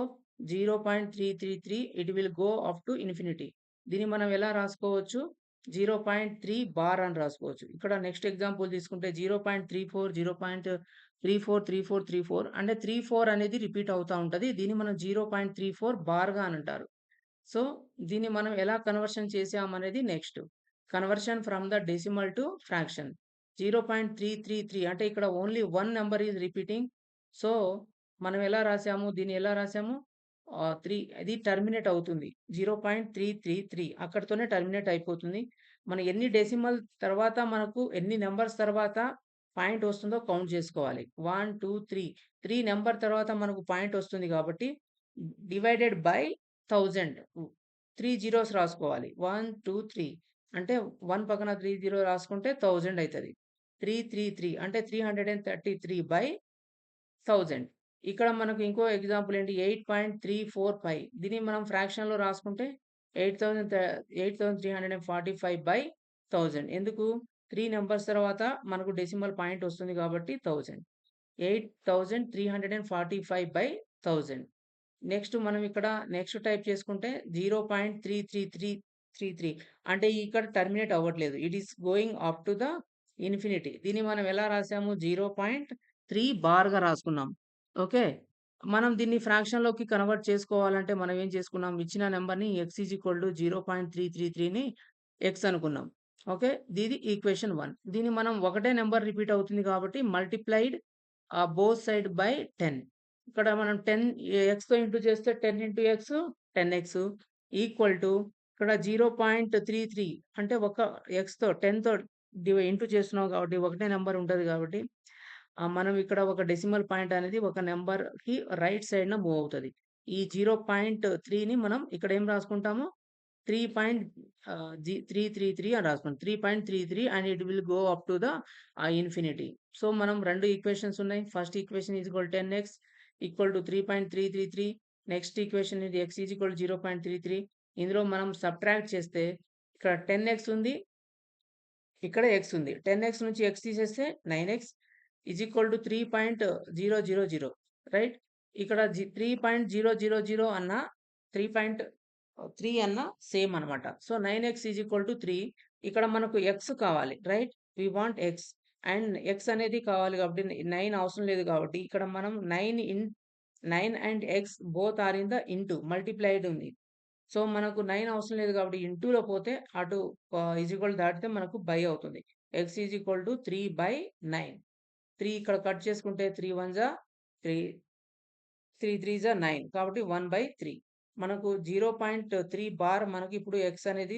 0.333 it will go up to infinity. దీన్ని మనం ఎలా రాసుకోవచ్చు? 0.3 బార్ అని రాసుకోవచ్చు. ఇక్కడ నెక్స్ట్ ఎగ్జాంపుల్ తీసుకుంటే 0.34, 34 అంటే 34 అనేది రిపీట్ అవుతా ఉంటది. దీన్ని మనం 0.34 బార్‌గా అని అంటారు. సో, దీన్ని మనం ఎలా కన్వర్షన్ చేసామనేది next. Conversion from the decimal to fraction. 0.333 అంటే ఇక్కడ only 1 number is repeating. So, మనం ఎలా రాసాము? దీన్ని ఎలా రాసాము? 3 అది టర్మినేట్ అవుతుంది. 0.333 అక్కడితోనే టర్మినేట్ అయిపోతుంది. మనం ఎన్ని డెసిమల్ తర్వాత మనకు ఎన్ని నంబర్స్ తర్వాత పాయింట్ వస్తుందో కౌంట్ చేసుకోవాలి. 1, 2, 3 నంబర్ తర్వాత మనకు పాయింట్ వస్తుంది కాబట్టి డివైడెడ్ బై 1000 3 జీరోస్ రాసుకోవాలి. 1, 2, 3 అంటే 1 పక్కన 3 జీరో రాసుకుంటే 1000 అయితది. 333 అంటే 333/1000. ఇక్కడ మనకు ఇంకో ఎగ్జాంపుల్ ఏంటి 8.345 దీన్ని మనం ఫ్రాక్షన్‌లో రాసుకుంటే 8345/1000 ఎందుకు? 3 నంబర్స్ తర్వాత మనకు డెసిమల్ పాయింట్ వస్తుంది కాబట్టి 1000. 8345/1000. నెక్స్ట్ మనం ఇక్కడ నెక్స్ట్ టైప్ చేసుకుంటే 0.33333 అంటే ఇక్కడ టర్మినేట్ అవ్వట్లేదు. It is going up to the infinity. దీన్ని మనం ఎలా రాసాము? 0.3 బార్‌గా రాసుకున్నాం. ఓకే. మనం దీన్ని ఫ్రాక్షన్‌లోకి కన్వర్ట్ చేసుకోవాలంటే మనం ఏం చేసుకున్నాం? ఇచ్చిన నంబర్‌ని x 0.333ని x అనుకున్నాం. ఓకే. ఇది ఈక్వేషన్ 1. దీన్ని మనం ఒకటే నంబర్ రిపీట్ అవుతుంది కాబట్టి మల్టిప్లైడ్ బోత్ సైడ్ బై 10. ఇక్కడ మనం 10 xతో ఇంటూ చేస్తే 10 into x 10x equal to ఇక్కడ 0.33 అంటే ఒక xతో 10తో ఇంటూ చేస్తున్నాం కాబట్టి ఒకటే నంబర్ ఉంటది కాబట్టి మనం ఇక్కడ ఒక డెసిమల్ పాయింట్ అనేది ఒక నంబర్‌కి రైట్ సైడ్‌న మూవ్ అవుతది. ఈ 0.3ని మనం ఇక్కడ ఏం రాసుకుంటాము 3.333 అని రాసుకుంటాం. 3.33 and it will go up to the infinity. So, మనం 2 ఈక్వేషన్స్ ఉన్నాయి. First equation is equal 10x equal to 3.333. Next equation ఇది x ఈజ్ ఈక్వల్ 0.33. ఇందులో మనం సబ్ట్రాక్ట్ చేస్తే ఇక్కడ 10x ఉంది. ఇక్కడ x ఉంది. 10x నుంచి x తీసేస్తే 9x is equal to 3.000 right? ఇక్కడ 3.000 అన్న 3 అన్న సేమ్ అనమాట. So, 9x is equal to 3 ఇక్కడ మనకు x కావాలి. Right? We want x and x అనేది కావాలి కాబట్టి 9 అవసరం లేదు కాబట్టి ఇక్కడ మనం 9 and x both are in the into multiplied ఉంది. సో, మనకు 9 అవసరం లేదు కాబట్టి ఇంటూలో పోతే అటు ఈజ్ ఈక్వల్ దాటితే మనకు బై అవుతుంది. x is equal to 3/9. 3 ఇక్కడ కట్ చేసుకుంటే 3 1 జా 3, 3 3 జా 9 కాబట్టి 1/3. మనకు 0.3 బార్ మనకి ఇప్పుడు x అనేది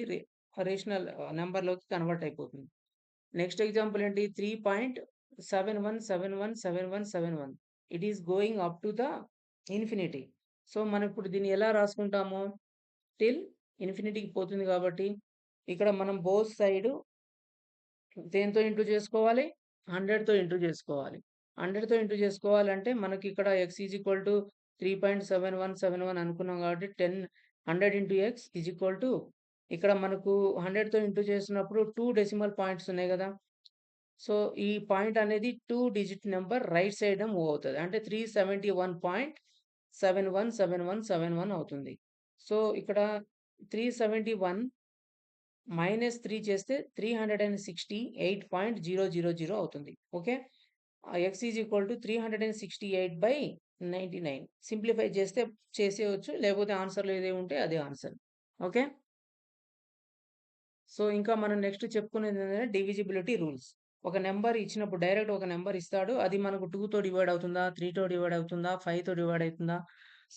రేషనల్ నంబర్‌లోకి కన్వర్ట్ అయిపోతుంది. నెక్స్ట్ ఎగ్జాంపుల్ ఏంటి 3.71717171 it is going up to the infinity. So, మనం ఇప్పుడు దీన్ని ఎలా రాసుకుంటాము? టిల్ ఇన్ఫినిటీకి పోతుంది కాబట్టి ఇక్కడ మనం బోత్ సైడ్ దేనితో ఇంటూ చేసుకోవాలి? 100తో ఇంటూ చేసుకోవాలి. 100తో ఇంటూ చేసుకోవాలంటే మనకి ఇక్కడ x ఈజ్ ఈక్వల్ టు 3.7171 అనుకున్నాం కాబట్టి 100 into x is equal to ఇక్కడ మనకు 100తో ఇంటూ చేసినప్పుడు 2 డెసిమల్ పాయింట్స్ ఉన్నాయి గదా! సో, ఈ పాయింట్ అనేది 2 డిజిట్ నంబర్ రైట్ సైడ్‌న మూవ్ అవుతది. అంటే 371.717171 అవుతుంది. సో, ఇక్కడ 371 -3 చేస్తే 368.000 అవుతుంది. Okay. x is equal to 368/99 simplify చేస్తే చేసేయొచ్చు. లేకపోతే ఆన్సర్‌లో ఏది ఉంటే అదే ఆన్సర్. ఓకే. సో, ఇంకా మనం నెక్స్ట్ చెప్పుకునేదేంటంటే డివిజిబిలిటీ రూల్స్. ఒక నంబర్ ఇచ్చినప్పుడు డైరెక్ట్ ఒక నంబర్ ఇస్తాడు. అది మనకు 2తో డివైడ్ అవుతుందా? 3తో డివైడ్ అవుతుందా? 5తో డివైడ్ అయితుందా?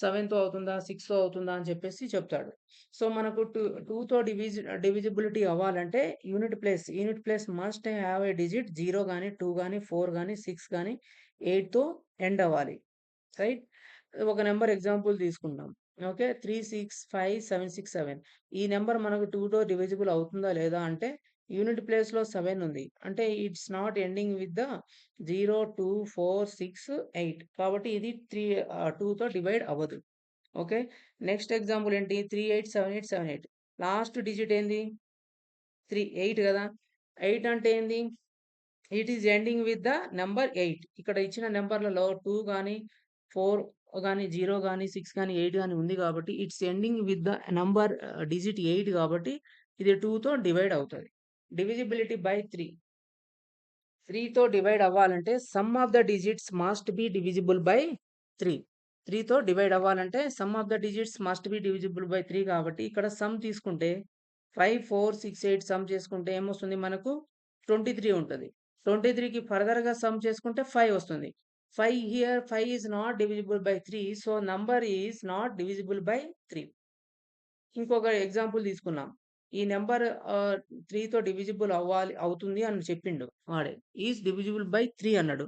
7తో అవుతుందా? 6తో అవుతుందా? అని చెప్పేసి చెప్తాడు. సో, మనకు 2తో డివిజిబిలిటీ అవ్వాలంటే unit place must have a digit 0 గాని, 2 గాని, 4 గాని, 6 గాని, 8తో ఎండ్ అవ్వాలి. రైట్? ఒక నంబర్ ఎగ్జాంపుల్ తీసుకుందాం. ఓకే. 365767 ఈ నంబర్ మనకు 2తో డివిజిబుల్ అవుతుందా లేదా అంటే యూనిట్ ప్లేస్‌లో 7 ఉంది. అంటే it's not ending with the 0, 2, 4, 6, 8 కాబట్టి ఇది 2తో డివైడ్ అవ్వదు. ఓకే. నెక్స్ట్ ఎగ్జాంపుల్ ఏంటి 387878 లాస్ట్ డిజిట్ ఏంది? 8 గదా! 8 అంటే ఏంది? It is ending with the number 8 ఇక్కడ ఇచ్చిన నంబర్‌లలో 2 గాని, 4 గాని, 0 గాని, 6 గాని, 8 గాని ఉంది కాబట్టి it's ending with the number digit 8 కాబట్టి ఇది 2తో డివైడ్ అవుతది. డివిజిబిలిటీ బై 3 3తో డివైడ్ అవ్వాలంటే sum of the digits must be divisible by 3. 3తో డివైడ్ అవ్వాలంటే sum of the digits must be divisible by 3 కాబట్టి ఇక్కడ సమ్ తీసుకుంటే 5, 4, 6, 8 సమ్ చేసుకుంటే ఏమొస్తుంది మనకు 23 ఉంటది. 23కి ఫర్దర్‌గా సమ్ చేసుకుంటే 5 వస్తుంది. 5 is not divisible by 3. So, number is not divisible by 3. ఇంకొక ఎగ్జాంపుల్ తీసుకుందాం. ఈ నంబర్ 3తో డివిజిబుల్ అవుతుంది అని చెప్పిండు వాడే. ఈస్ డివిజిబుల్ బై 3 అన్నాడు.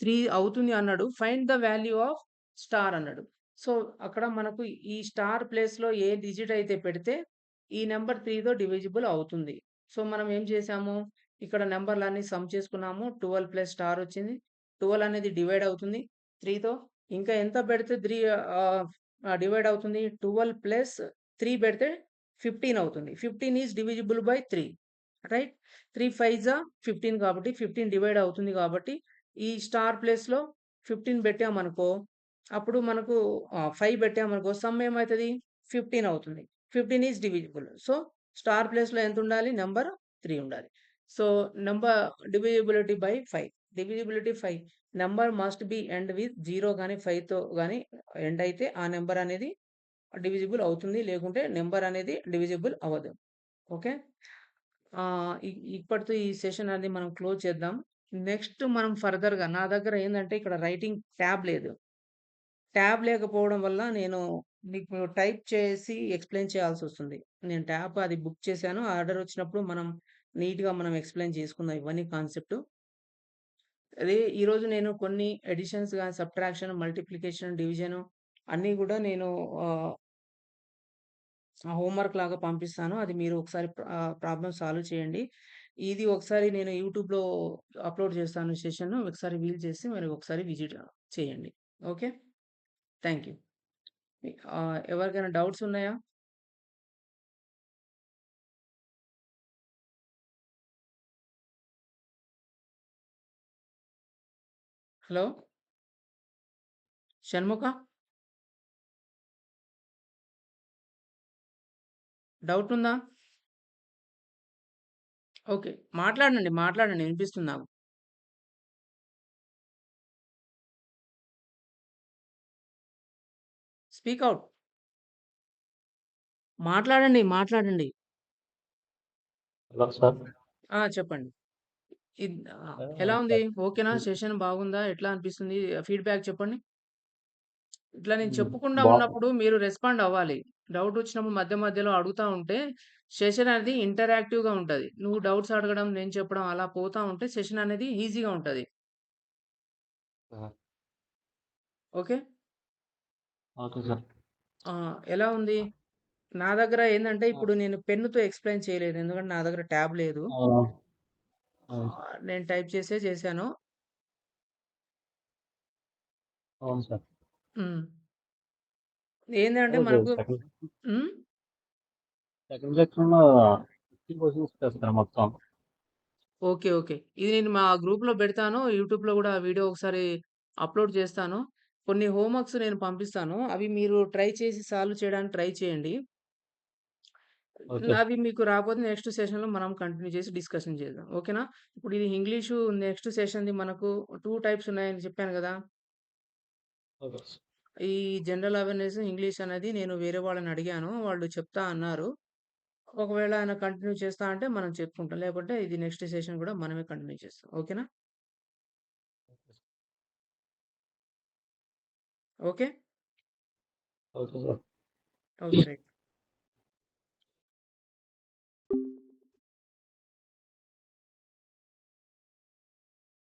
3 అవుతుంది అన్నాడు. Find the value of star అన్నాడు. సో, అక్కడ మనకు ఈ స్టార్ ప్లేస్‌లో ఏ డిజిట్ అయితే పెడితే ఈ నంబర్ 3తో డివిజిబుల్ అవుతుంది. సో, మనం ఏం చేసాము, ఇక్కడ నంబర్‌లన్నీ సమ్ చేసుకున్నాము. 12 ప్లస్ స్టార్ వచ్చింది. 12 అనేది డివైడ్ అవుతుంది 3తో. ఇంకా ఎంత పెడితే ఆహ్, డివైడ్ అవుతుంది? 12 ప్లస్ 3 పెడితే 15 అవుతుంది. 15 is divisible by 3. Right? 3 fives 15 కాబట్టి 15 డివైడ్ అవుతుంది కాబట్టి ఈ స్టార్ ప్లేస్‌లో 15 పెట్టామనుకో, అప్పుడు మనకు 5 పెట్టామనుకో సమ్ ఏమైతది? 15 అవుతుంది. 15 ఈస్ డివిజిబుల్. సో, స్టార్ ప్లేస్‌లో ఎంతుండాలి? నంబర్ 3 ఉండాలి. So, number divisibility by 5. Divisibility 5. Number must be end with 0 గాని, 5తో గాని ఎండ్ అయితే ఆ నంబర్ అనేది డివిజిబుల్ అవుతుంది. లేకుంటే నంబర్ అనేది డివిజిబుల్ అవ్వదు. ఓకే. ఇప్పటితో ఈ సెషన్ అనేది మనం క్లోజ్ చేద్దాం. నెక్స్ట్ మనం ఫర్దర్‌గా నా దగ్గర ఏందంటే ఇక్కడ రైటింగ్ ట్యాబ్ లేదు. ట్యాబ్ లేకపోవడం వల్ల నేను మీకు టైప్ చేసి ఎక్స్‌ప్లెయిన్ చేయాల్సొస్తుంది. నేను ట్యాబ్ అది బుక్ చేశాను. ఆర్డర్ వచ్చినప్పుడు మనం నీట్‌గా ఎక్స్‌ప్లెయిన్ చేసుకుందాం ఇవన్నీ కాన్సెప్ట్. అదే ఈరోజు నేను కొన్ని అడిషన్స్ గాని, సబ్‌ట్రాక్షన్, మల్టిప్లికేషన్, డివిజన్ అన్నీ గూడా నేను ఆహ్, హోంవర్క్ లాగా పంపిస్తాను. అది మీరు ఒకసారి ప్రాబ్లమ్ సాల్వ్ చేయండి. ఇది ఒకసారి నేను యూట్యూబ్‌లో అప్‌లోడ్ చేస్తాను సెషన్. ఒకసారి వీలు చేసి మరి ఒకసారి విజిట్ చేయండి. ఓకే. Thank you. ఎవరికైనా డౌట్స్ ఉన్నాయా? హలో! షణ్ముఖ? డౌట్ ఉందా? ఓకే. మాట్లాడండి. వినిపిస్తుంది నాకు. Speak out. మాట్లాడండి. Hello sir. చెప్పండి. ఎలా ఉంది? సార్ ఓకేనా? సెషన్ బాగుందా? ఎట్లా అనిపిస్తుంది? ఫీడ్‌బ్యాక్ చెప్పండి. ఇట్లా నేను హ్మ్. చెప్పకుండా బా ఉన్నప్పుడు మీరు రెస్పాండ్ అవ్వాలి. డౌట్ వచ్చినప్పుడు మధ్యలో అడుగుతా ఉంటే సెషన్ అనేది ఇంటరాక్టివ్‌గా ఉంటది. నువ్వు డౌట్స్ అడగడం, నేను చెప్పడం అలా పోతా ఉంటే సెషన్ అనేది ఈజీగా ఉంటది. ఆ! ఓకే. Okay sir. ఎలా ఉంది? నా దగ్గర ఏందంటే ఆ! ఇప్పుడు నేను పెన్నుతో ఎక్స్‌ప్లెయిన్ చేయలేను. ఎందుకంటే నా దగ్గర ట్యాబ్ లేదు. అవునవును. అవును. నేను టైప్ చేసే చేశాను. అవును సార్. హ్మ్. ఏందంటే అదే మనకు హ్మ్. సెకండ్ సెక్షన్‌లో 50 క్వెషన్స్ చేస్తారు మొత్తం. ఓకే. ఇది నేను మా గ్రూప్‌లో పెడతాను. యూట్యూబ్‌లో గూడా వీడియో ఒకసారి అప్‌లోడ్ చేస్తాను. కొన్ని హోంవర్క్స్ నేను పంపిస్తాను. అవి మీరు ట్రై చేసి సాల్వ్ చేయడానికి ట్రై చేయండి. ఓకే. అవి మీకు రాకపోతే నెక్స్ట్ సెషన్‌లో మనం కంటిన్యూ చేసి డిస్కషన్ చేద్దాం. ఓకేనా? ఇప్పుడు ఇది ఇంగ్లీషు నెక్స్ట్ సెషన్‌ది మనకు 2 టైప్స్ ఉన్నాయని చెప్పాను గదా! ఓకే. ఈ జనరల్ అవేర్‌నెస్, ఇంగ్లీష్ అనేది నేను వేరే వాళ్ళని అడిగాను. వాళ్ళు చెప్తా అన్నారు. ఒకవేళ ఆయన కంటిన్యూ చేస్తా అంటే మనం చెప్పుకుంటాం. లేకపోతే ఇది నెక్స్ట్ సెషన్ గూడా మనమే కంటిన్యూ చేస్తాం. ఓకేనా? Okay. Okay sir. Okay. Right.